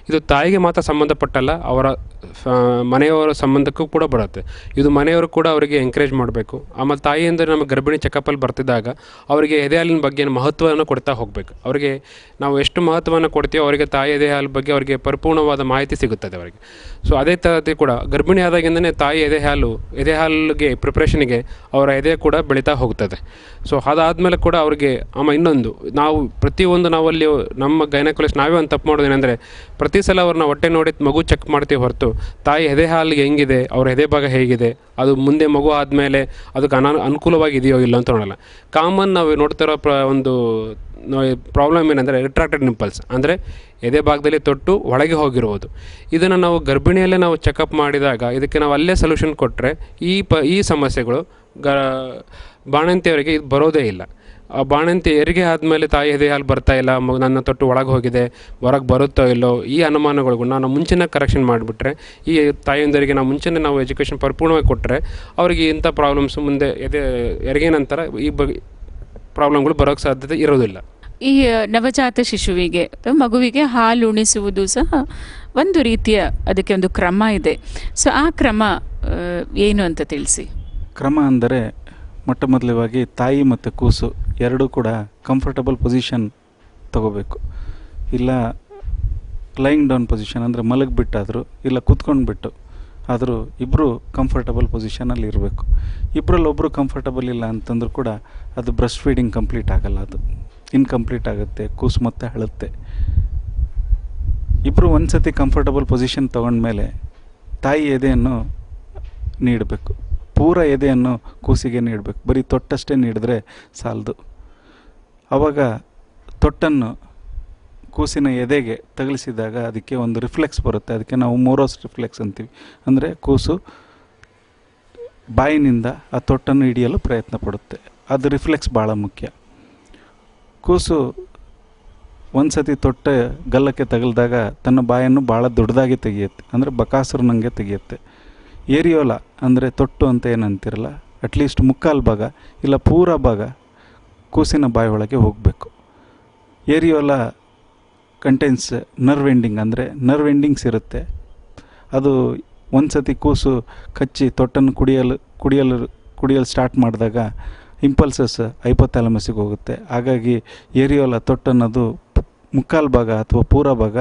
ಇದು ತಾಯಿಗೆ ಮಾತ್ರ ಸಂಬಂಧಪಟ್ಟಲ್ಲ, ಅವರ ಮನೆಯವರ ಸಂಬಂಧಕ್ಕೂ ಕೂಡ ಬರುತ್ತೆ. ಇದು ಮನೆಯವರು ಕೂಡ ಅವರಿಗೆ ಎಂಕರೇಜ್ ಮಾಡಬೇಕು. ಆಮೇಲೆ ತಾಯಿ ಅಂದರೆ ನಮ್ಮ ಗರ್ಭಿಣಿ ಚೆಕಪ್ಪಲ್ಲಿ ಬರ್ತಿದ್ದಾಗ ಅವರಿಗೆ ಎದೆ ಹಾಲಿನ ಬಗ್ಗೆ ಮಹತ್ವವನ್ನು ಕೊಡ್ತಾ ಹೋಗಬೇಕು. ಅವರಿಗೆ ನಾವು ಎಷ್ಟು ಮಹತ್ವವನ್ನು ಕೊಡ್ತೀವೋ ಅವರಿಗೆ ತಾಯಿ ಎದೆ ಹಾಲು ಬಗ್ಗೆ ಅವರಿಗೆ ಪರಿಪೂರ್ಣವಾದ ಮಾಹಿತಿ ಸಿಗುತ್ತದೆ ಅವರಿಗೆ. ಸೊ ಅದೇ ಥರದ್ದು ಕೂಡ ಗರ್ಭಿಣಿ ಆದಾಗಿಂದನೇ ತಾಯಿ ಎದೆ ಹಾಲಿಗೆ ಪ್ರಿಪ್ರೇಷನ್ಗೆ ಅವರ ಎದೆ ಕೂಡ ಬೆಳೀತಾ ಹೋಗ್ತದೆ. ಸೊ ಅದಾದಮೇಲೆ ಕೂಡ ಅವರಿಗೆ ಇನ್ನೊಂದು ನಾವು ಪ್ರತಿಯೊಂದು ನಾವಲ್ಲಿ ನಮ್ಮ ಗೈನಕಾಲಜಿಸ್ಟ್ ನಾವೇ ಒಂದು ತಪ್ಪು ಮಾಡೋದೇನೆಂದರೆ ಪ್ರತಿ ಸಲ ಅವ್ರನ್ನ ಹೊಟ್ಟೆ ನೋಡಿ ಮಗು ಚೆಕ್ ಮಾಡ್ತೀವಿ ಹೊರತು ತಾಯಿ ಎದೆ ಹಾಲಿಗೆ ಹೆಂಗಿದೆ, ಅವ್ರ ಎದೆ ಭಾಗ ಹೇಗಿದೆ, ಅದು ಮುಂದೆ ಮಗು ಆದಮೇಲೆ ಅದಕ್ಕೆ ಅನುಕೂಲವಾಗಿದೆಯೋ ಇಲ್ಲ ಅಂತ ನೋಡೋಲ್ಲ. ಕಾಮನ್ ನಾವು ನೋಡ್ತಿರೋ ಒಂದು ಪ್ರಾಬ್ಲಮ್ ಏನಂದರೆ ರಿಟ್ರಾಕ್ಟೆಡ್ ನಿಂಪಲ್ಸ್, ಅಂದರೆ ಎದೆ ಭಾಗದಲ್ಲಿ ತೊಟ್ಟು ಒಳಗೆ ಹೋಗಿರುವುದು. ಇದನ್ನು ನಾವು ಗರ್ಭಿಣಿಯಲ್ಲೇ ನಾವು ಚೆಕಪ್ ಮಾಡಿದಾಗ ಇದಕ್ಕೆ ನಾವು ಅಲ್ಲೇ ಸೊಲ್ಯೂಷನ್ ಕೊಟ್ಟರೆ ಈ ಸಮಸ್ಯೆಗಳು ಬಾಣಂತಿಯವರಿಗೆ ಇದು ಬರೋದೇ ಇಲ್ಲ. ಆ ಬಾಣಂತಿ ಹೆರಿಗೆ ಆದಮೇಲೆ ತಾಯಿ ಎದೆ ಹಾಲು ಬರ್ತಾ ಇಲ್ಲ, ನನ್ನ ತೊಟ್ಟು ಒಳಗೆ ಹೋಗಿದೆ, ಹೊರಗೆ ಬರುತ್ತೋ ಇಲ್ಲೋ, ಈ ಅನುಮಾನಗಳಿಗೂ ನಾವು ಮುಂಚೆನೇ ಕರೆಕ್ಷನ್ ಮಾಡಿಬಿಟ್ರೆ, ಈ ತಾಯಿಯೊಂದರಿಗೆ ನಾವು ಮುಂಚೆನೇ ನಾವು ಎಜುಕೇಷನ್ ಪರಿಪೂರ್ಣವಾಗಿ ಕೊಟ್ಟರೆ ಅವರಿಗೆ ಇಂಥ ಪ್ರಾಬ್ಲಮ್ಸ್ ಮುಂದೆ ಹೆರಿಗೆ ನಂತರ ಈ ಪ್ರಾಬ್ಲಮ್ಗಳು ಬರೋಕ್ಕೆ ಸಾಧ್ಯತೆ ಇರೋದಿಲ್ಲ. ಈ ನವಜಾತ ಶಿಶುವಿಗೆ ಮಗುವಿಗೆ ಹಾಲು ಉಣಿಸುವುದು ಸಹ ಒಂದು ರೀತಿಯ ಅದಕ್ಕೆ ಒಂದು ಕ್ರಮ ಇದೆ. ಸೊ ಆ ಕ್ರಮ ಏನು ಅಂತ ತಿಳಿಸಿ. ಕ್ರಮ ಅಂದರೆ ಮೊಟ್ಟ ಮೊದಲವಾಗಿ ತಾಯಿ ಮತ್ತು ಕೂಸು ಎರಡೂ ಕೂಡ ಕಂಫರ್ಟಬಲ್ ಪೊಸಿಷನ್ ತಗೋಬೇಕು. ಇಲ್ಲ ಲೈಯಿಂಗ್ ಡೌನ್ ಪೊಸಿಷನ್ ಅಂದರೆ ಮಲಗಿಬಿಟ್ಟಾದರೂ ಇಲ್ಲ ಕೂತ್ಕೊಂಡ್ಬಿಟ್ಟು ಆದರೂ ಇಬ್ಬರು ಕಂಫರ್ಟಬಲ್ ಪೊಸಿಷನಲ್ಲಿ ಇರಬೇಕು. ಇಬ್ಬರಲ್ಲಿ ಒಬ್ಬರು ಕಂಫರ್ಟಬಲ್ ಇಲ್ಲ ಅಂತಂದ್ರೂ ಕೂಡ ಅದು ಬ್ರೆಸ್ಟ್ ಫೀಡಿಂಗ್ ಕಂಪ್ಲೀಟ್ ಆಗಲ್ಲ, ಅದು ಇನ್ಕಂಪ್ಲೀಟ್ ಆಗುತ್ತೆ, ಕೂಸು ಮತ್ತೆ ಅಳುತ್ತೆ. ಇಬ್ಬರು ಒಂದು ಸತಿ ಕಂಫರ್ಟಬಲ್ ಪೊಸಿಷನ್ ತೊಗೊಂಡ್ಮೇಲೆ ತಾಯಿ ಎದೆಯನ್ನು ನೀಡಬೇಕು, ಪೂರ ಎದೆಯನ್ನು ಕೂಸಿಗೆ ನೀಡಬೇಕು. ಬರೀ ತೊಟ್ಟಷ್ಟೇ ನೀಡಿದ್ರೆ ಸಾಲದು. ಆವಾಗ ತೊಟ್ಟನ್ನು ಕೂಸಿನ ಎದೆಗೆ ತಗಲಿಸಿದಾಗ ಅದಕ್ಕೆ ಒಂದು ರಿಫ್ಲೆಕ್ಸ್ ಬರುತ್ತೆ. ಅದಕ್ಕೆ ನಾವು ಮೋರೋಸ್ ರಿಫ್ಲೆಕ್ಸ್ ಅಂತೀವಿ. ಅಂದರೆ ಕೂಸು ಬಾಯಿನಿಂದ ಆ ತೊಟ್ಟನ್ನು ಹಿಡಿಯಲು ಪ್ರಯತ್ನ ಪಡುತ್ತೆ. ಅದು ರಿಫ್ಲೆಕ್ಸ್ ಭಾಳ ಮುಖ್ಯ. ಕೂಸು ಒಂದು ಸತಿ ತೊಟ್ಟ ಗಲ್ಲಕ್ಕೆ ತಗಲಿದಾಗ ತನ್ನ ಬಾಯನ್ನು ಭಾಳ ದೊಡ್ಡದಾಗಿ ತೆಗೆಯುತ್ತೆ, ಅಂದರೆ ಬಕಾಸುರನಂಗೆ ತೆಗೆಯುತ್ತೆ. ಏರಿಯೋಲ ಅಂದರೆ ತೊಟ್ಟು ಅಂತ ಏನಂತಿರಲ್ಲ, ಅಟ್ಲೀಸ್ಟ್ ಮುಕ್ಕಾಲು ಭಾಗ ಇಲ್ಲ ಪೂರ ಭಾಗ ಕೂಸಿನ ಬಾಯಿ ಒಳಗೆ ಹೋಗಬೇಕು. ಏರಿಯೋಲ ಕಂಟೆನ್ಸ್ ನರ್ವ್ ಎಂಡಿಂಗ್, ಅಂದರೆ ನರ್ವ್ ಎಂಡಿಂಗ್ಸ್ ಇರುತ್ತೆ. ಅದು ಒಂದು ಸತಿ ಕೂಸು ಕಚ್ಚಿ ತೊಟ್ಟನ್ನು ಕುಡಿಯಲು ಸ್ಟಾರ್ಟ್ ಮಾಡಿದಾಗ ಇಂಪಲ್ಸಸ್ ಹೈಪೋಥಾಲಮಸ್ಸಿಗೆ ಹೋಗುತ್ತೆ. ಹಾಗಾಗಿ ಏರಿಯೋಲ ತೊಟ್ಟನ್ನೋದು ಮುಕ್ಕಾಲು ಭಾಗ ಅಥವಾ ಪೂರ ಭಾಗ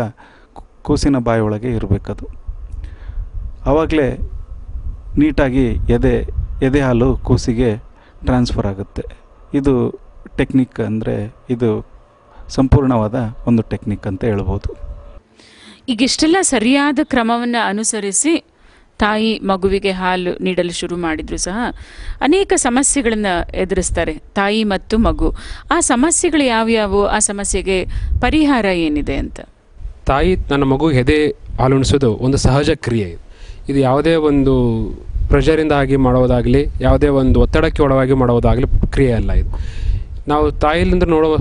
ಕೂಸಿನ ಬಾಯಿ ಒಳಗೆ ಇರಬೇಕದು. ಆವಾಗಲೇ ನೀಟಾಗಿ ಎದೆ ಹಾಲು ಕೂಸಿಗೆ ಟ್ರಾನ್ಸ್ಫರ್ ಆಗುತ್ತೆ. ಇದು ಟೆಕ್ನಿಕ್, ಅಂದರೆ ಇದು ಸಂಪೂರ್ಣವಾದ ಒಂದು ಟೆಕ್ನಿಕ್ ಅಂತ ಹೇಳ್ಬೋದು. ಈಗ ಇಷ್ಟೆಲ್ಲ ಸರಿಯಾದ ಕ್ರಮವನ್ನು ಅನುಸರಿಸಿ ತಾಯಿ ಮಗುವಿಗೆ ಹಾಲು ನೀಡಲು ಶುರು ಮಾಡಿದರೂ ಸಹ ಅನೇಕ ಸಮಸ್ಯೆಗಳನ್ನು ಎದುರಿಸ್ತಾರೆ ತಾಯಿ ಮತ್ತು ಮಗು. ಆ ಸಮಸ್ಯೆಗಳು ಯಾವ್ಯಾವು, ಆ ಸಮಸ್ಯೆಗೆ ಪರಿಹಾರ ಏನಿದೆ ಅಂತ? ತಾಯಿ ನನ್ನ ಮಗು ಎದೆ ಹಾಲುಣಿಸೋದು ಒಂದು ಸಹಜ ಕ್ರಿಯೆ. ಇದು ಯಾವುದೇ ಒಂದು ಪ್ರೆಷರಿಂದ ಆಗಿ ಮಾಡೋದಾಗಲಿ, ಯಾವುದೇ ಒಂದು ಒತ್ತಡಕ್ಕೆ ಒಳಗಾಗಿ ಮಾಡೋದಾಗಲಿ ಕ್ರಿಯೆ ಅಲ್ಲ ಇದು. ನಾವು ತಾಯಿಲಿಂದ ನೋಡುವ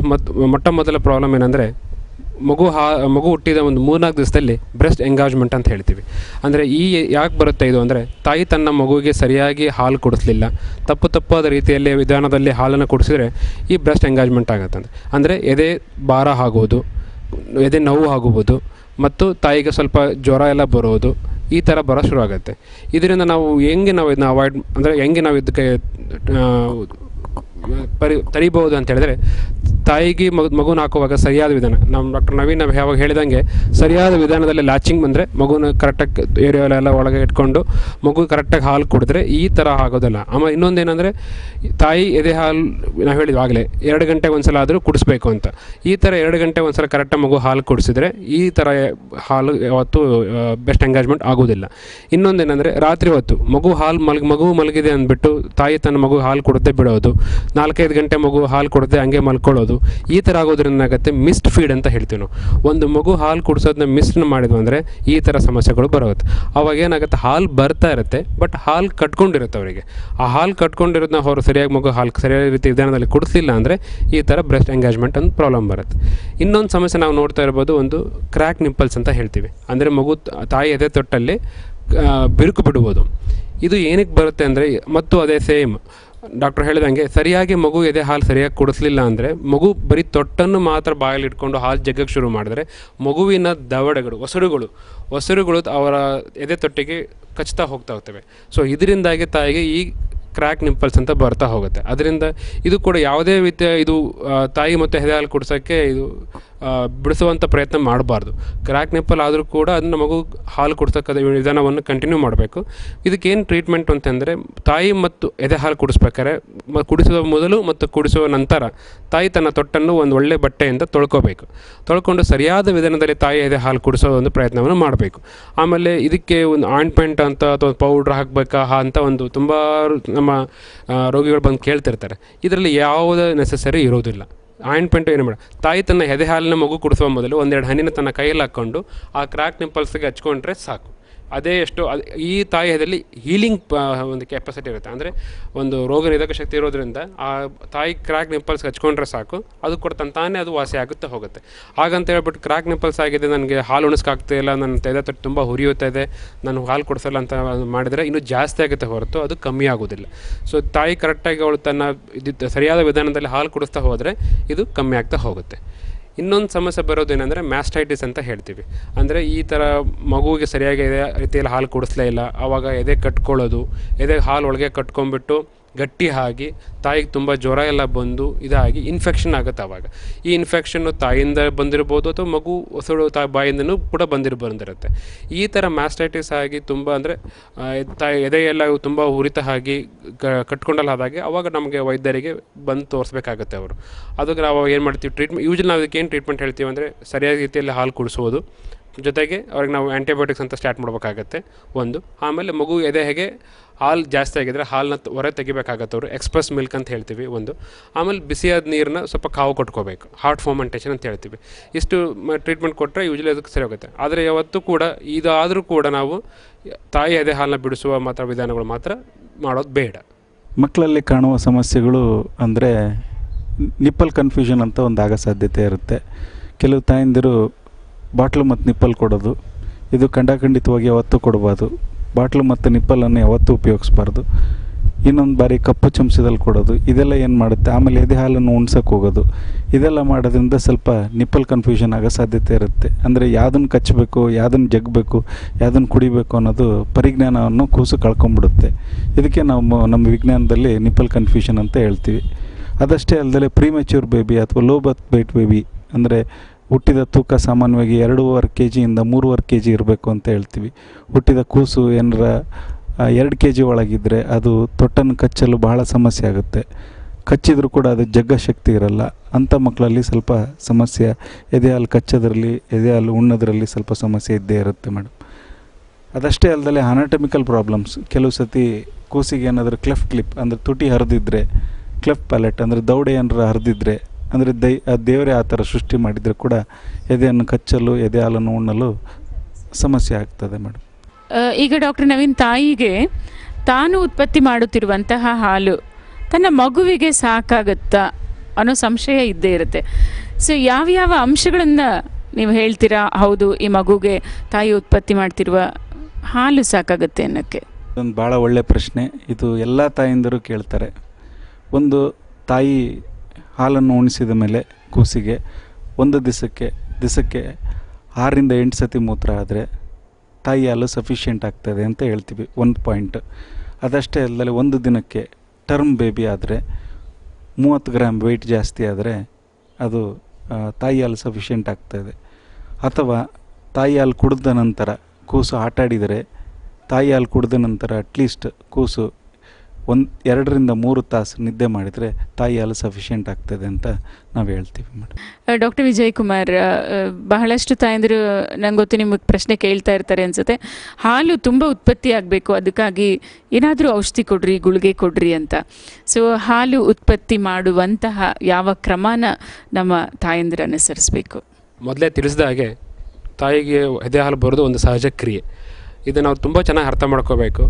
ಮೊಟ್ಟ ಮೊದಲ ಪ್ರಾಬ್ಲಮ್ ಏನಂದರೆ, ಮಗು ಹುಟ್ಟಿದ ಒಂದು 3-4 ದಿವಸದಲ್ಲಿ ಬ್ರೆಸ್ಟ್ ಎಂಗೇಜ್ಮೆಂಟ್ ಅಂತ ಹೇಳ್ತೀವಿ. ಅಂದರೆ ಯಾಕೆ ಬರುತ್ತೆ ಇದು ಅಂದರೆ, ತಾಯಿ ತನ್ನ ಮಗುವಿಗೆ ಸರಿಯಾಗಿ ಹಾಲು ಕೊಡಿಸ್ಲಿಲ್ಲ, ತಪ್ಪಾದ ರೀತಿಯಲ್ಲಿ ವಿಧಾನದಲ್ಲಿ ಹಾಲನ್ನು ಕುಡಿಸಿದ್ರೆ ಈ ಬ್ರೆಸ್ಟ್ ಎಂಗೇಜ್ಮೆಂಟ್ ಆಗುತ್ತೆ. ಅಂದರೆ ಎದೆ ಭಾರ ಆಗುವುದು, ಎದೆ ನೋವು ಆಗುವುದು ಮತ್ತು ತಾಯಿಗೆ ಸ್ವಲ್ಪ ಜ್ವರ ಎಲ್ಲ ಬರೋದು, ಈ ಥರ ಬರೋ ಶುರು ಆಗುತ್ತೆ. ಇದರಿಂದ ನಾವು ಇದನ್ನ ಅವಾಯ್ಡ್, ಅಂದರೆ ಹೆಂಗೆ ನಾವು ಇದಕ್ಕೆ ತರಿಬಹುದು ಅಂತ ಹೇಳಿದ್ರೆ, ತಾಯಿಗೆ ಮಗುನ ಹಾಕುವಾಗ ಸರಿಯಾದ ವಿಧಾನ, ನಮ್ಮ ಡಾಕ್ಟರ್ ನವೀನ್ ಯಾವಾಗ ಹೇಳಿದಂಗೆ ಸರಿಯಾದ ವಿಧಾನದಲ್ಲಿ ಲ್ಯಾಚಿಂಗ್ ಬಂದರೆ ಮಗುನ ಕರೆಕ್ಟಾಗಿ ಏರಿಯಾಲೆಲ್ಲ ಒಳಗೆ ಇಟ್ಕೊಂಡು ಮಗು ಕರೆಕ್ಟಾಗಿ ಹಾಲು ಕುಡಿದ್ರೆ ಈ ಥರ ಆಗೋದಿಲ್ಲ. ಆಮೇಲೆ ಇನ್ನೊಂದೇನೆಂದರೆ, ತಾಯಿ ಎದೆ ಹಾಲು ನಾವು ಹೇಳಿದ್ವಿ ಆಗಲೇ 2 ಗಂಟೆಗೆ ಒಂದ್ಸಲ ಆದರೂ ಕುಡಿಸ್ಬೇಕು ಅಂತ. ಈ ಥರ 2 ಗಂಟೆ ಒಂದ್ಸಲ ಕರೆಕ್ಟಾಗಿ ಮಗು ಹಾಲು ಕುಡಿಸಿದ್ರೆ ಈ ಥರ ಹಾಲು ಯಾವತ್ತೂ ಬೆಸ್ಟ್ ಎಂಗೇಜ್ಮೆಂಟ್ ಆಗೋದಿಲ್ಲ. ಇನ್ನೊಂದೇನೆಂದರೆ, ರಾತ್ರಿ ಹೊತ್ತು ಮಗು ಮಲಗಿದೆ ಅಂದ್ಬಿಟ್ಟು ತಾಯಿ ತನ್ನ ಮಗು ಹಾಲು ಕೊಡದೆ ಬಿಡೋದು, 4-5 ಗಂಟೆ ಮಗು ಹಾಲು ಕೊಡದೆ ಹಂಗೆ ಮಲ್ಕೊಳ್ಳೋದು, ಈ ಥರ ಆಗೋದ್ರಿಂದ ಏನಾಗುತ್ತೆ, ಮಿಸ್ಡ್ ಫೀಡ್ ಅಂತ ಹೇಳ್ತೀವಿ ನಾವು. ಒಂದು ಮಗು ಹಾಲು ಕುಡಿಸೋದನ್ನ ಮಿಸ್ಡ್ ಮಾಡಿದ್ವು ಅಂದರೆ ಈ ಥರ ಸಮಸ್ಯೆಗಳು ಬರುತ್ತೆ. ಅವಾಗ ಏನಾಗುತ್ತೆ, ಹಾಲು ಬರ್ತಾ ಇರುತ್ತೆ ಬಟ್ ಹಾಲು ಕಟ್ಕೊಂಡಿರುತ್ತೆ ಅವರಿಗೆ. ಆ ಹಾಲು ಕಟ್ಕೊಂಡಿರೋದನ್ನ ಅವರು ಸರಿಯಾಗಿ ಮಗು ಹಾಲು ಸರಿಯಾದ ರೀತಿ ವಿಧಾನದಲ್ಲಿ ಕುಡಿಸಲಿಲ್ಲ ಅಂದರೆ ಈ ಥರ ಬ್ರೆಸ್ಟ್ ಎಂಗೇಜ್ಮೆಂಟ್ ಅಂತ ಪ್ರಾಬ್ಲಮ್ ಬರುತ್ತೆ. ಇನ್ನೊಂದು ಸಮಸ್ಯೆ ನಾವು ನೋಡ್ತಾ ಇರ್ಬೋದು, ಒಂದು ಕ್ರ್ಯಾಕ್ ನಿಂಪಲ್ಸ್ ಅಂತ ಹೇಳ್ತೀವಿ. ಅಂದರೆ ಮಗು ತಾಯಿ ಎದೆ ತೊಟ್ಟಲ್ಲಿ ಬಿರುಕು ಬಿಡ್ಬೋದು. ಇದು ಏನಕ್ಕೆ ಬರುತ್ತೆ ಅಂದರೆ, ಮತ್ತು ಅದೇ ಸೇಮ್ ಡಾಕ್ಟರ್ ಹೇಳಿದಂಗೆ ಸರಿಯಾಗಿ ಮಗು ಎದೆ ಹಾಲು ಸರಿಯಾಗಿ ಕುಡಿಸ್ಲಿಲ್ಲ ಅಂದರೆ, ಮಗು ಬರೀ ತೊಟ್ಟನ್ನು ಮಾತ್ರ ಬಾಯಲ್ಲಿ ಇಟ್ಕೊಂಡು ಹಾಲು ಜಗ್ಗಕ್ಕೆ ಶುರು ಮಾಡಿದ್ರೆ ಮಗುವಿನ ದವಡೆಗಳು ಒಸರುಗಳು ಅವರ ಎದೆ ತೊಟ್ಟಿಗೆ ಕಚ್ತಾ ಹೋಗ್ತಾ ಹೋಗ್ತವೆ. ಸೊ ಇದರಿಂದಾಗಿ ತಾಯಿಗೆ ಈ ಕ್ರ್ಯಾಕ್ ನಿಂಪಲ್ಸ್ ಅಂತ ಬರ್ತಾ ಹೋಗುತ್ತೆ. ಅದರಿಂದ ಇದು ಕೂಡ ಯಾವುದೇ ರೀತಿಯ ಇದು ತಾಯಿ ಮತ್ತು ಎದೆ ಹಾಲು ಕುಡಿಸೋಕ್ಕೆ ಇದು ಬಿಡಿಸುವಂಥ ಪ್ರಯತ್ನ ಮಾಡಬಾರ್ದು. ಕ್ರ್ಯಾಕ್ ನಿಂಪಲ್ ಆದರೂ ಕೂಡ ಅದನ್ನು ಮಗು ಹಾಲು ಕುಡಿಸೋಕ್ಕೆ ವಿಧಾನವನ್ನು ಕಂಟಿನ್ಯೂ ಮಾಡಬೇಕು. ಇದಕ್ಕೇನು ಟ್ರೀಟ್ಮೆಂಟ್ ಅಂತಂದರೆ, ತಾಯಿ ಮತ್ತು ಎದೆ ಹಾಲು ಕುಡಿಸ್ಬೇಕಾದ್ರೆ ಕುಡಿಸುವ ಮೊದಲು ಮತ್ತು ಕುಡಿಸುವ ನಂತರ ತಾಯಿ ತನ್ನ ತೊಟ್ಟನ್ನು ಒಂದು ಒಳ್ಳೆ ಬಟ್ಟೆಯಿಂದ ತೊಳ್ಕೊಂಡು ಸರಿಯಾದ ವಿಧಾನದಲ್ಲಿ ತಾಯಿ ಎದೆ ಹಾಲು ಕುಡಿಸೋ ಒಂದು ಪ್ರಯತ್ನವನ್ನು ಮಾಡಬೇಕು. ಆಮೇಲೆ ಇದಕ್ಕೆ ಒಂದು ಆಯಿಂಟ್ಮೆಂಟ್ ಅಂತ ಅಥವಾ ಪೌಡ್ರ್ ಹಾಕಬೇಕಾ ಅಂತ ಒಂದು ತುಂಬ ನಮ್ಮ ರೋಗಿಗಳು ಬಂದು ಕೇಳ್ತಿರ್ತಾರೆ. ಇದರಲ್ಲಿ ಯಾವುದೇ ನೆಸೆಸರಿ ಇರೋದಿಲ್ಲ. ಆಯಿಂಟ್ಮೆಂಟು ಏನು ಬೇಡ. ತಾಯಿ ತನ್ನ ಎದೆ ಹಾಲಿನ ಮಗು ಕುಡಿಸುವ ಮೊದಲು 1-2 ಹನಿನ ತನ್ನ ಕೈಯಲ್ಲಿ ಹಾಕ್ಕೊಂಡು ಆ ಕ್ರ್ಯಾಕ್ ನಿಂಪಲ್ಸ್ಗೆ ಹಚ್ಕೊಂಡ್ರೆ ಸಾಕು. ಅದೇ ಈ ತಾಯಿ ಎದೆಯಲ್ಲಿ ಹೀಲಿಂಗ್ ಒಂದು ಕೆಪಾಸಿಟಿ ಇರುತ್ತೆ. ಅಂದರೆ ಒಂದು ರೋಗ ನಿರೋಧಕ ಶಕ್ತಿ ಇರೋದ್ರಿಂದ ಆ ತಾಯಿ ಕ್ರ್ಯಾಕ್ ನಿಂಪಲ್ಸ್ಗೆ ಹಚ್ಕೊಂಡ್ರೆ ಸಾಕು, ಅದು ಕೂಡ ತಾನೇ ಅದು ವಾಸಿ ಆಗುತ್ತೆ ಹೋಗುತ್ತೆ. ಹಾಗಂತ ಹೇಳ್ಬಿಟ್ಟು ಕ್ರ್ಯಾಕ್ ನಿಂಪಲ್ಸ್ ಆಗಿದೆ, ನನಗೆ ಹಾಲು ಉಣಿಸ್ಕಾಗ್ತಾಯಿಲ್ಲ, ನನ್ನ ಎದೆ ತೊಟ್ಟು ತುಂಬ ಹುರಿಯುತ್ತಾ ಇದೆ, ನಾನು ಹಾಲು ಕೊಡಿಸಲ್ಲ ಅಂತ ಮಾಡಿದರೆ ಇನ್ನೂ ಜಾಸ್ತಿ ಆಗುತ್ತೆ ಹೊರತು ಅದು ಕಮ್ಮಿ ಆಗೋದಿಲ್ಲ. ಸೊ ತಾಯಿ ಕರೆಕ್ಟಾಗಿ ಅವಳು ತನ್ನ ಸರಿಯಾದ ವಿಧಾನದಲ್ಲಿ ಹಾಲು ಕುಡಿಸ್ತಾ ಹೋದರೆ ಇದು ಕಮ್ಮಿ ಆಗ್ತಾ ಹೋಗುತ್ತೆ. ಇನ್ನೊಂದು ಸಮಸ್ಯೆ ಬರೋದೇನೆಂದರೆ ಮ್ಯಾಸ್ಟೈಟಿಸ್ ಅಂತ ಹೇಳ್ತೀವಿ. ಅಂದರೆ ಈ ಥರ ಮಗುವಿಗೆ ಸರಿಯಾಗಿ ರೀತಿಯಲ್ಲಿ ಹಾಲು ಕುಡಿಸ್ಲೇ ಇಲ್ಲ, ಆವಾಗ ಎದೆ ಕಟ್ಕೊಳ್ಳೋದು, ಎದೆ ಹಾಲು ಒಳಗೆ ಕಟ್ಕೊಂಡ್ಬಿಟ್ಟು ಗಟ್ಟಿ ಆಗಿ ತಾಯಿಗೆ ತುಂಬ ಜ್ವರ ಎಲ್ಲ ಬಂದು ಇದಾಗಿ ಇನ್ಫೆಕ್ಷನ್ ಆಗುತ್ತೆ. ಆವಾಗ ಈ ಇನ್ಫೆಕ್ಷನ್ನು ತಾಯಿಯಿಂದ ಬಂದಿರ್ಬೋದು ಅಥವಾ ಮಗು ಬಾಯಿಂದನೂ ಕೂಡ ಬಂದಿರುತ್ತೆ. ಈ ಥರ ಮ್ಯಾಸ್ಟೈಟಿಸ್ ಆಗಿ ತುಂಬ ಅಂದರೆ ಎದೆಯೆಲ್ಲ ತುಂಬ ಉರಿತ ಆಗಿ ಕಟ್ಕೊಂಡಲ್ಲಾದಾಗೆ ಅವಾಗ ನಮಗೆ ವೈದ್ಯರಿಗೆ ಬಂದು ತೋರಿಸ್ಬೇಕಾಗತ್ತೆ ಅವರು. ಅದಕ್ಕೆ ನಾವು ಏನು ಮಾಡ್ತೀವಿ, ಯೂಶ್ವಲಿ ನಾವು ಅದಕ್ಕೆ ಏನು ಟ್ರೀಟ್ಮೆಂಟ್ ಹೇಳ್ತೀವಿ ಅಂದರೆ, ಸರಿಯಾದ ರೀತಿಯಲ್ಲಿ ಹಾಲು ಕುಡಿಸೋದು, ಜೊತೆಗೆ ಅವ್ರಿಗೆ ನಾವು ಆ್ಯಂಟಿಬಯೋಟಿಕ್ಸ್ ಅಂತ ಸ್ಟಾರ್ಟ್ ಮಾಡಬೇಕಾಗತ್ತೆ ಒಂದು. ಆಮೇಲೆ ಮಗು ಎದೆಗೆ ಹಾಲು ಜಾಸ್ತಿ ಆಗಿದ್ರೆ ಹಾಲನ್ನ ಹೊರ ತೆಗಿಬೇಕಾಗತ್ತೆ, ಅವರು ಎಕ್ಸ್ಪ್ರೆಸ್ ಮಿಲ್ಕ್ ಅಂತ ಹೇಳ್ತೀವಿ ಒಂದು. ಆಮೇಲೆ ಬಿಸಿಯಾದ ನೀರನ್ನ ಸ್ವಲ್ಪ ಕಾವು ಕೊಟ್ಕೋಬೇಕು, ಹಾರ್ಟ್ ಫರ್ಮೆಂಟೇಷನ್ ಅಂತ ಹೇಳ್ತೀವಿ. ಇಷ್ಟು ಟ್ರೀಟ್ಮೆಂಟ್ ಕೊಟ್ಟರೆ ಯೂಶ್ವಲಿ ಅದಕ್ಕೆ ಸರಿ ಹೋಗುತ್ತೆ. ಆದರೆ ಯಾವತ್ತೂ ಕೂಡ ಇದಾದರೂ ಕೂಡ ನಾವು ತಾಯಿ ಎದೆ ಹಾಲನ್ನ ಬಿಡಿಸುವ ವಿಧಾನಗಳು ಮಾತ್ರ ಮಾಡೋದು ಬೇಡ. ಮಕ್ಕಳಲ್ಲಿ ಕಾಣುವ ಸಮಸ್ಯೆಗಳು ಅಂದರೆ ನಿಪ್ಪಲ್ ಕನ್ಫ್ಯೂಷನ್ ಅಂತ ಒಂದು ಆಗೋ ಸಾಧ್ಯತೆ ಇರುತ್ತೆ. ಕೆಲವು ತಾಯಂದಿರು ಬಾಟ್ಲು ಮತ್ತು ನಿಪ್ಪಲ್ ಕೊಡೋದು, ಇದು ಖಂಡಖಂಡಿತವಾಗಿ ಯಾವತ್ತೂ ಕೊಡಬಾರ್ದು. ಬಾಟ್ಲು ಮತ್ತು ನಿಪ್ಪಲನ್ನು ಯಾವತ್ತೂ ಉಪಯೋಗಿಸ್ಬಾರ್ದು. ಇನ್ನೊಂದು ಬಾರಿ ಕಪ್ಪು ಚಮಚದಲ್ಲಿ ಕೊಡೋದು, ಇದೆಲ್ಲ ಏನು ಮಾಡುತ್ತೆ, ಆಮೇಲೆ ಎದೆ ಹಾಲನ್ನು ಉಣ್ಸೋಕ್ಕೆ ಹೋಗೋದು, ಇದೆಲ್ಲ ಮಾಡೋದ್ರಿಂದ ಸ್ವಲ್ಪ ನಿಪ್ಪಲ್ ಕನ್ಫ್ಯೂಷನ್ ಆಗೋ ಸಾಧ್ಯತೆ ಇರುತ್ತೆ. ಅಂದರೆ ಯಾವುದನ್ನು ಕಚ್ಚಬೇಕು, ಯಾವುದನ್ನು ಜಗ್ಬೇಕು, ಯಾವುದನ್ನು ಕುಡಿಬೇಕು ಅನ್ನೋದು ಪರಿಜ್ಞಾನವನ್ನು ಕೂಸು ಕಳ್ಕೊಂಬಿಡುತ್ತೆ. ಇದಕ್ಕೆ ನಾವು ನಮ್ಮ ವಿಜ್ಞಾನದಲ್ಲಿ ನಿಪ್ಪಲ್ ಕನ್ಫ್ಯೂಷನ್ ಅಂತ ಹೇಳ್ತೀವಿ. ಅದಷ್ಟೇ ಅಲ್ಲದೆ ಪ್ರೀಮೆಚ್ಯೂರ್ ಬೇಬಿ ಅಥವಾ ಲೋ ಬರ್ತ್ ವೇಟ್ ಬೇಬಿ, ಅಂದರೆ ಹುಟ್ಟಿದ ತೂಕ ಸಾಮಾನ್ಯವಾಗಿ 2.5 kg ಇಂದ 3.5 kg ಇರಬೇಕು ಅಂತ ಹೇಳ್ತೀವಿ. ಹುಟ್ಟಿದ ಕೂಸು ಏನಾರ 2 kg ಒಳಗಿದ್ದರೆ ಅದು ತೊಟ್ಟನ್ನು ಕಚ್ಚಲು ಬಹಳ ಸಮಸ್ಯೆ ಆಗುತ್ತೆ. ಕಚ್ಚಿದರೂ ಕೂಡ ಅದು ಜಗ್ಗ ಶಕ್ತಿ ಇರಲ್ಲ. ಅಂಥ ಮಕ್ಕಳಲ್ಲಿ ಸ್ವಲ್ಪ ಸಮಸ್ಯೆ, ಎದೆ ಹಾಲು ಕಚ್ಚೋದ್ರಲ್ಲಿ, ಎದೆ ಹಾಲು ಉಣ್ಣೋದ್ರಲ್ಲಿ ಸ್ವಲ್ಪ ಸಮಸ್ಯೆ ಇದ್ದೇ ಇರುತ್ತೆ ಮೇಡಮ್. ಅದಷ್ಟೇ ಅಲ್ಲದೆ ಅನಾಟಮಿಕಲ್ ಪ್ರಾಬ್ಲಮ್ಸ್, ಕೆಲವು ಸತಿ ಕೂಸಿಗೆ ಏನಾದರೂ ಕ್ಲೆಫ್ಟ್ ಲಿಪ್ ಅಂದರೆ ತುಟಿ ಹರಿದಿದ್ರೆ, ಕ್ಲೆಫ್ಟ್ ಪ್ಯಾಲೆಟ್ ಅಂದರೆ ದೌಡೆ ಏನಾರ ಹರಿದಿದ್ರೆ, ಅಂದರೆ ದೇವರೇ ಆ ಥರ ಸೃಷ್ಟಿ ಮಾಡಿದರೆ ಕೂಡ ಎದೆಯನ್ನು ಕಚ್ಚಲು, ಎದೆ ಹಾಲನ್ನು ಉಣ್ಣಲು ಸಮಸ್ಯೆ ಆಗ್ತದೆ ಮೇಡಮ್. ಈಗ ಡಾಕ್ಟರ್ ನವೀನ್, ತಾಯಿಗೆ ತಾನು ಉತ್ಪತ್ತಿ ಮಾಡುತ್ತಿರುವಂತಹ ಹಾಲು ತನ್ನ ಮಗುವಿಗೆ ಸಾಕಾಗುತ್ತಾ ಅನ್ನೋ ಸಂಶಯ ಇದ್ದೇ ಇರುತ್ತೆ. ಸೊ ಯಾವ್ಯಾವ ಅಂಶಗಳನ್ನು ನೀವು ಹೇಳ್ತೀರಾ, ಹೌದು ಈ ಮಗುಗೆ ತಾಯಿ ಉತ್ಪತ್ತಿ ಮಾಡ್ತಿರುವ ಹಾಲು ಸಾಕಾಗುತ್ತೆ ಅನ್ನೋಕ್ಕೆ? ಇದೊಂದು ಭಾಳ ಒಳ್ಳೆಯ ಪ್ರಶ್ನೆ. ಇದು ಎಲ್ಲ ತಾಯಂದಿರು ಕೇಳ್ತಾರೆ. ಒಂದು, ತಾಯಿ ಹಾಲನ್ನು ಉಣಿಸಿದ ಮೇಲೆ ಕೂಸಿಗೆ ಒಂದು ದಿವಸಕ್ಕೆ 6ರಿಂದ 8 ಸತಿ ಮೂತ್ರ ಆದರೆ ತಾಯಿ ಹಾಲು ಸಫಿಷಿಯೆಂಟ್ ಆಗ್ತದೆ ಅಂತ ಹೇಳ್ತೀವಿ, ಒಂದು ಪಾಯಿಂಟ್. ಅದಷ್ಟೇ ಅಲ್ಲದೆ ಒಂದು ದಿನಕ್ಕೆ ಟರ್ಮ್ ಬೇಬಿ ಆದರೆ 30 ಗ್ರಾಮ್ ವೆಯ್ಟ್ ಜಾಸ್ತಿ ಆದರೆ ಅದು ತಾಯಿ ಹಾಲು ಸಫಿಷಿಯೆಂಟ್ ಆಗ್ತದೆ. ಅಥವಾ ತಾಯಿ ಹಾಲು ಕುಡಿದ ನಂತರ ಕೂಸು ಆಟಾಡಿದರೆ, ತಾಯಿ ಹಾಲು ಕುಡಿದ ನಂತರ ಅಟ್ಲೀಸ್ಟ್ ಕೂಸು 2ರಿಂದ 3 ತಾಸು ನಿದ್ದೆ ಮಾಡಿದರೆ ತಾಯಿ ಹಾಲು ಸಫಿಷಿಯೆಂಟ್ ಆಗ್ತದೆ ಅಂತ ನಾವು ಹೇಳ್ತೀವಿ ಮೇಡಮ್. ಡಾಕ್ಟರ್ ವಿಜಯ್ ಕುಮಾರ್, ಬಹಳಷ್ಟು ತಾಯಂದಿರು ನಂಗೆ ಗೊತ್ತು ನಿಮಗೆ ಪ್ರಶ್ನೆ ಕೇಳ್ತಾ ಇರ್ತಾರೆ ಅನಿಸುತ್ತೆ, ಹಾಲು ತುಂಬ ಉತ್ಪತ್ತಿ ಆಗಬೇಕು, ಅದಕ್ಕಾಗಿ ಏನಾದರೂ ಔಷಧಿ ಕೊಡ್ರಿ, ಗುಳಿಗೆ ಕೊಡ್ರಿ ಅಂತ. ಸೊ ಹಾಲು ಉತ್ಪತ್ತಿ ಮಾಡುವಂತಹ ಯಾವ ಕ್ರಮನ ನಮ್ಮ ತಾಯಂದಿರು ಅನುಸರಿಸಬೇಕು? ಮೊದಲೇ ತಿಳಿಸಿದ ಹಾಗೆ ತಾಯಿಗೆ ಎದೆ ಹಾಲು ಬರೋದು ಒಂದು ಸಹಜ ಕ್ರಿಯೆ. ಇದು ನಾವು ತುಂಬ ಚೆನ್ನಾಗಿ ಅರ್ಥ ಮಾಡ್ಕೋಬೇಕು.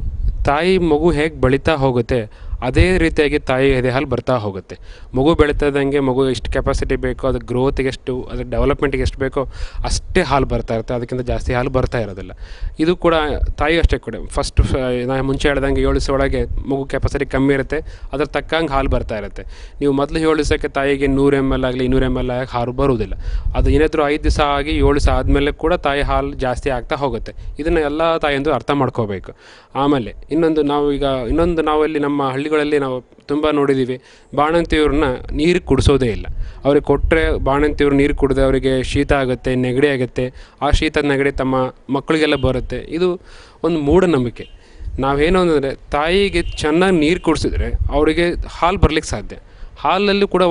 ತಾಯಿ ಮಗು ಹೇಗೆ ಬೆಳೀತಾ ಹೋಗುತ್ತೆ ಅದೇ ರೀತಿಯಾಗಿ ತಾಯಿ ಎದೆ ಹಾಲು ಬರ್ತಾ ಹೋಗುತ್ತೆ. ಮಗು ಬೆಳೀತದಂಗೆ ಮಗು ಎಷ್ಟು ಕೆಪಾಸಿಟಿ ಬೇಕೋ, ಅದು ಗ್ರೋತಿಗೆ ಎಷ್ಟು, ಅದ್ರ ಡೆವಲಪ್ಮೆಂಟಿಗೆ ಎಷ್ಟು ಬೇಕೋ ಅಷ್ಟೇ ಹಾಲು ಬರ್ತಾ ಇರುತ್ತೆ, ಅದಕ್ಕಿಂತ ಜಾಸ್ತಿ ಹಾಲು ಬರ್ತಾ ಇರೋದಿಲ್ಲ. ಇದು ಕೂಡ ತಾಯಿ ಅಷ್ಟೇ ಕೂಡ. ಫಸ್ಟ್ ನಾನು ಮುಂಚೆ ಹೇಳ್ದಂಗೆ 7 ದಿವಸ ಒಳಗೆ ಮಗು ಕೆಪಾಸಿಟಿ ಕಮ್ಮಿ ಇರುತ್ತೆ, ಅದ್ರ ತಕ್ಕಂಗೆ ಹಾಲು ಬರ್ತಾ ಇರುತ್ತೆ. ನೀವು ಮೊದಲು 7 ದಿವಸಕ್ಕೆ ತಾಯಿಗೆ 100 ml ಆಗಲಿ 200 ml ಆಗಿ ಹಾಲು ಬರುವುದಿಲ್ಲ. ಅದು ಏನಾದರೂ 5 ದಿವಸ ಆಗಿ 7 ದಿವಸ ಆದಮೇಲೆ ಕೂಡ ತಾಯಿ ಹಾಲು ಜಾಸ್ತಿ ಆಗ್ತಾ ಹೋಗುತ್ತೆ. ಇದನ್ನು ಎಲ್ಲ ತಾಯಿಯಂದು ಅರ್ಥ ಮಾಡ್ಕೋಬೇಕು. ಆಮೇಲೆ ಇನ್ನೊಂದು ನಾವಲ್ಲಿ ನಮ್ಮ ಹಳ್ಳಿಗಳಲ್ಲಿ ನಾವು ತುಂಬ ನೋಡಿದ್ದೀವಿ, ಬಾಣಂತಿಯವ್ರನ್ನ ನೀರು ಕುಡಿಸೋದೇ ಇಲ್ಲ. ಅವ್ರಿಗೆ ಕೊಟ್ಟರೆ ಬಾಣಂತಿಯವ್ರು ನೀರು ಕುಡಿದ್ರೆ ಅವರಿಗೆ ಶೀತ ಆಗುತ್ತೆ, ನೆಗಡಿ ಆಗುತ್ತೆ. ಆ ಶೀತ ನೆಗಡಿ ತಮ್ಮ ಮಕ್ಕಳಿಗೆಲ್ಲ ಬರುತ್ತೆ. ಇದು ಒಂದು ಮೂಢನಂಬಿಕೆ. ನಾವೇನು ಅಂದರೆ ತಾಯಿಗೆ ಚೆನ್ನಾಗಿ ನೀರು ಕುಡಿಸಿದ್ರೆ ಅವರಿಗೆ ಹಾಲು ಬರಲಿಕ್ಕೆ ಸಾಧ್ಯ. ಹಾಲಲ್ಲೂ ಕೂಡ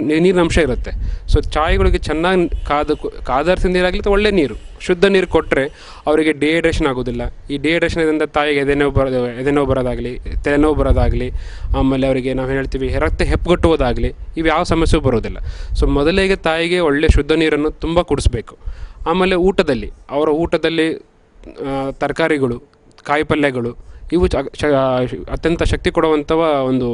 ನೀರಿನ ಅಂಶ ಇರುತ್ತೆ. ಸೊ ಚಾಯ್ಗಳಿಗೆ ಚೆನ್ನಾಗಿ ಕಾದಾರಿಸಿದ ನೀರಾಗಲಿ ಒಳ್ಳೆ ನೀರು, ಶುದ್ಧ ನೀರು ಕೊಟ್ಟರೆ ಅವರಿಗೆ ಡಿಹೈಡ್ರೇಷನ್ ಆಗೋದಿಲ್ಲ. ಈ ಡಿಹೈಡ್ರೇಷನಿಂದ ತಾಯಿಗೆ ಎದೆನೋವು ಬರೋದಾಗಲಿ, ತಲೆನೋವು ಬರೋದಾಗಲಿ, ಆಮೇಲೆ ಅವರಿಗೆ ನಾವು ಹೇಳ್ತೀವಿ ರಕ್ತ ಹೆಪ್ಪುಗಟ್ಟುವುದಾಗಲಿ, ಇವು ಯಾವ ಸಮಸ್ಯೆಯೂ ಬರೋದಿಲ್ಲ. ಸೊ ಮೊದಲಿಗೆ ತಾಯಿಗೆ ಒಳ್ಳೆ ಶುದ್ಧ ನೀರನ್ನು ತುಂಬ ಕುಡಿಸ್ಬೇಕು. ಆಮೇಲೆ ಅವರ ಊಟದಲ್ಲಿ ತರಕಾರಿಗಳು, ಕಾಯಿಪಲ್ಯಗಳು ಇವು ಅತ್ಯಂತ ಶಕ್ತಿ ಕೊಡುವಂಥವ ಒಂದು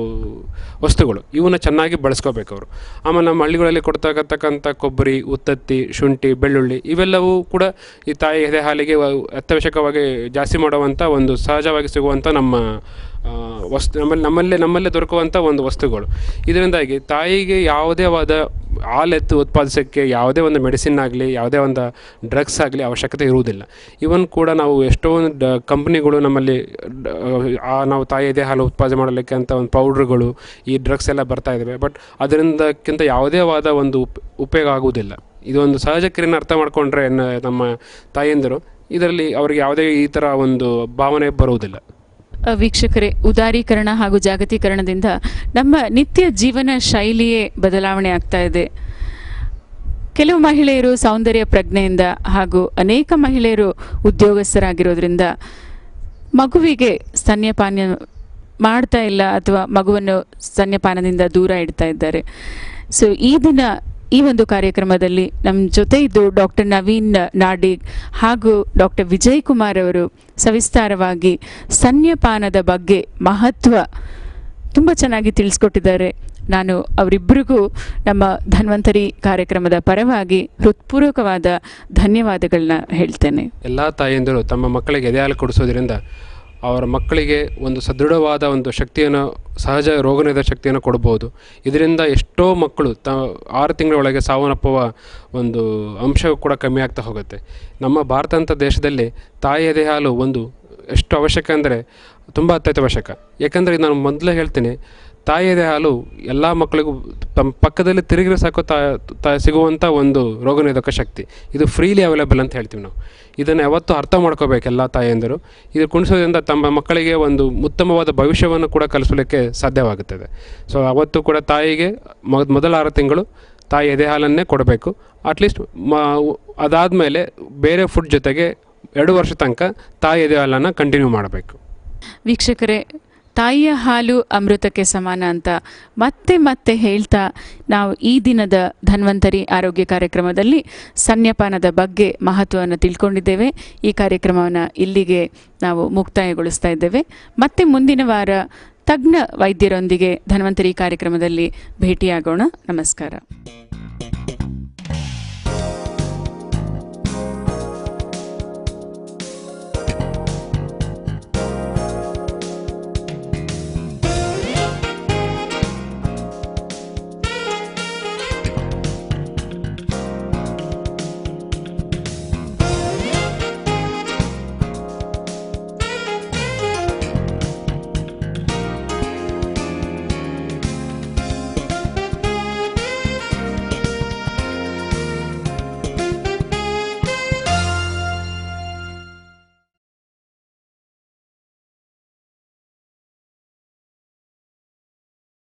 ವಸ್ತುಗಳು. ಇವನ್ನ ಚೆನ್ನಾಗಿ ಬಳಸ್ಕೋಬೇಕು ಅವರು. ಆಮೇಲೆ ನಮ್ಮ ಹಳ್ಳಿಗಳಲ್ಲಿ ಕೊಡ್ತಕ್ಕಂಥ ಕೊಬ್ಬರಿ, ಉತ್ತತ್ತಿ, ಶುಂಠಿ, ಬೆಳ್ಳುಳ್ಳಿ ಇವೆಲ್ಲವೂ ಕೂಡ ಈ ತಾಯಿ ಎದೆ ಹಾಲಿಗೆ ಅತ್ಯವಶ್ಯಕವಾಗಿ ಜಾಸ್ತಿ ಮಾಡುವಂಥ ಒಂದು ಸಹಜವಾಗಿ ಸಿಗುವಂಥ ನಮ್ಮ ನಮ್ಮಲ್ಲೇ ದೊರಕುವಂಥ ಒಂದು ವಸ್ತುಗಳು. ಇದರಿಂದಾಗಿ ತಾಯಿಗೆ ಯಾವುದೇ ಆದ ಹಾಲೆತ್ತು ಉತ್ಪಾದಿಸೋಕ್ಕೆ ಯಾವುದೇ ಒಂದು ಮೆಡಿಸಿನ್ ಆಗಲಿ, ಯಾವುದೇ ಒಂದು ಡ್ರಗ್ಸ್ ಆಗಲಿ ಅವಶ್ಯಕತೆ ಇರುವುದಿಲ್ಲ. ಇವನ್ ಕೂಡ ನಾವು ಎಷ್ಟೊಂದು ಕಂಪ್ನಿಗಳು ನಮ್ಮಲ್ಲಿ ನಾವು ತಾಯಿ ಎದೆ ಹಾಲು ಉತ್ಪಾದನೆ ಮಾಡಲಿಕ್ಕೆ ಅಂತ ಒಂದು ಪೌಡ್ರುಗಳು, ಈ ಡ್ರಗ್ಸ್ ಎಲ್ಲ ಬರ್ತಾ ಇದ್ದಾವೆ. ಬಟ್ ಅದರಿಂದಕ್ಕಿಂತ ಯಾವುದೇ ಆದ ಒಂದು ಉಪಯೋಗ ಆಗುವುದಿಲ್ಲ. ಇದೊಂದು ಸಹಜ ಕ್ರಿಯೆಯನ್ನು ಅರ್ಥ ಮಾಡಿಕೊಂಡ್ರೆ ನಮ್ಮ ತಾಯಂದಿರು ಇದರಲ್ಲಿ ಅವರಿಗೆ ಯಾವುದೇ ಈ ಥರ ಒಂದು ಭಾವನೆ ಬರುವುದಿಲ್ಲ. ವೀಕ್ಷಕರೇ, ಉದಾರೀಕರಣ ಹಾಗೂ ಜಾಗತೀಕರಣದಿಂದ ನಮ್ಮ ನಿತ್ಯ ಜೀವನ ಶೈಲಿಯೇ ಬದಲಾವಣೆ ಆಗ್ತಾ ಇದೆ. ಕೆಲವು ಮಹಿಳೆಯರು ಸೌಂದರ್ಯ ಪ್ರಜ್ಞೆಯಿಂದ ಹಾಗೂ ಅನೇಕ ಮಹಿಳೆಯರು ಉದ್ಯೋಗಸ್ಥರಾಗಿರೋದ್ರಿಂದ ಮಗುವಿಗೆ ಸ್ತನ್ಯಪಾನ ಮಾಡ್ತಾ ಇಲ್ಲ ಅಥವಾ ಮಗುವನ್ನು ಸ್ತನ್ಯಪಾನದಿಂದ ದೂರ ಇಡ್ತಾ ಇದ್ದಾರೆ. ಸೊ ಈ ಒಂದು ಕಾರ್ಯಕ್ರಮದಲ್ಲಿ ನಮ್ಮ ಜೊತೆ ಇದ್ದು ಡಾಕ್ಟರ್ ನವೀನ್ ನಾಡಿಗ್ ಹಾಗೂ ಡಾಕ್ಟರ್ ವಿಜಯ್ ಕುಮಾರ್ ಅವರು ಸವಿಸ್ತಾರವಾಗಿ ಸ್ತನ್ಯಪಾನದ ಬಗ್ಗೆ ಮಹತ್ವ ತುಂಬ ಚೆನ್ನಾಗಿ ತಿಳಿಸ್ಕೊಟ್ಟಿದ್ದಾರೆ. ನಾನು ಅವರಿಬ್ಬರಿಗೂ ನಮ್ಮ ಧನ್ವಂತರಿ ಕಾರ್ಯಕ್ರಮದ ಪರವಾಗಿ ಹೃತ್ಪೂರ್ವಕವಾದ ಧನ್ಯವಾದಗಳನ್ನ ಹೇಳ್ತೇನೆ. ಎಲ್ಲ ತಾಯಿಯಂದಿರು ತಮ್ಮ ಮಕ್ಕಳಿಗೆ ಎದೆ ಹಾಲು ಕೊಡಿಸೋದ್ರಿಂದ ಅವರ ಮಕ್ಕಳಿಗೆ ಒಂದು ಸದೃಢವಾದ ಒಂದು ಶಕ್ತಿಯನ್ನು, ಸಹಜ ರೋಗನಿರೋಧಕ ಶಕ್ತಿಯನ್ನು ಕೊಡ್ಬೋದು. ಇದರಿಂದ ಎಷ್ಟೋ ಮಕ್ಕಳು 6 ತಿಂಗಳ ಒಳಗೆ ಸಾವನ್ನಪ್ಪುವ ಒಂದು ಅಂಶ ಕೂಡ ಕಮ್ಮಿ ಆಗ್ತಾ ಹೋಗುತ್ತೆ. ನಮ್ಮ ಭಾರತ ಅಂತ ದೇಶದಲ್ಲಿ ತಾಯಿ ಎದೆ ಹಾಲು ಒಂದು ಎಷ್ಟು ಅವಶ್ಯಕ ಅಂದರೆ ತುಂಬ ಅತ್ಯಂತ ಅವಶ್ಯಕ. ಯಾಕಂದರೆ ನಾನು ಮೊದಲೇ ಹೇಳ್ತೀನಿ, ತಾಯಿ ಎದೆ ಹಾಲು ಎಲ್ಲ ಮಕ್ಕಳಿಗೂ ತಮ್ಮ ಪಕ್ಕದಲ್ಲಿ ತಿರುಗಿದ್ರೆ ಸಾಕು ಸಿಗುವಂಥ ಒಂದು ರೋಗನಿರೋಧಕ ಶಕ್ತಿ. ಇದು ಫ್ರೀಲಿ ಅವೈಲೇಬಲ್ ಅಂತ ಹೇಳ್ತೀವಿ ನಾವು. ಇದನ್ನು ಯಾವತ್ತೂ ಅರ್ಥ ಮಾಡ್ಕೋಬೇಕು ಎಲ್ಲ ತಾಯಿಯಂದರು. ಇದು ಕುಣಿಸೋದ್ರಿಂದ ತಮ್ಮ ಮಕ್ಕಳಿಗೆ ಒಂದು ಉತ್ತಮವಾದ ಭವಿಷ್ಯವನ್ನು ಕೂಡ ಕಲಿಸಲಿಕ್ಕೆ ಸಾಧ್ಯವಾಗುತ್ತದೆ. ಸೊ ಅವತ್ತು ಕೂಡ ತಾಯಿಗೆ ಮೊದಲ 6 ತಿಂಗಳು ತಾಯಿ ಎದೆ ಹಾಲನ್ನೇ ಕೊಡಬೇಕು. ಅಟ್ಲೀಸ್ಟ್ ಅದಾದಮೇಲೆ ಬೇರೆ ಫುಡ್ ಜೊತೆಗೆ 2 ವರ್ಷ ತನಕ ತಾಯಿ ಎದೆ ಹಾಲನ್ನು ಕಂಟಿನ್ಯೂ ಮಾಡಬೇಕು. ವೀಕ್ಷಕರೇ, ತಾಯಿಯ ಹಾಲು ಅಮೃತಕ್ಕೆ ಸಮಾನ ಅಂತ ಮತ್ತೆ ಮತ್ತೆ ಹೇಳ್ತಾ ನಾವು ಈ ದಿನದ ಧನ್ವಂತರಿ ಆರೋಗ್ಯ ಕಾರ್ಯಕ್ರಮದಲ್ಲಿ ಸ್ತನ್ಯಪಾನದ ಬಗ್ಗೆ ಮಹತ್ವವನ್ನು ತಿಳ್ಕೊಂಡಿದ್ದೇವೆ. ಈ ಕಾರ್ಯಕ್ರಮವನ್ನು ಇಲ್ಲಿಗೆ ನಾವು ಮುಕ್ತಾಯಗೊಳಿಸ್ತಾ ಇದ್ದೇವೆ. ಮತ್ತೆ ಮುಂದಿನ ವಾರ ತಜ್ಞ ವೈದ್ಯರೊಂದಿಗೆ ಧನ್ವಂತರಿ ಕಾರ್ಯಕ್ರಮದಲ್ಲಿ ಭೇಟಿಯಾಗೋಣ. ನಮಸ್ಕಾರ.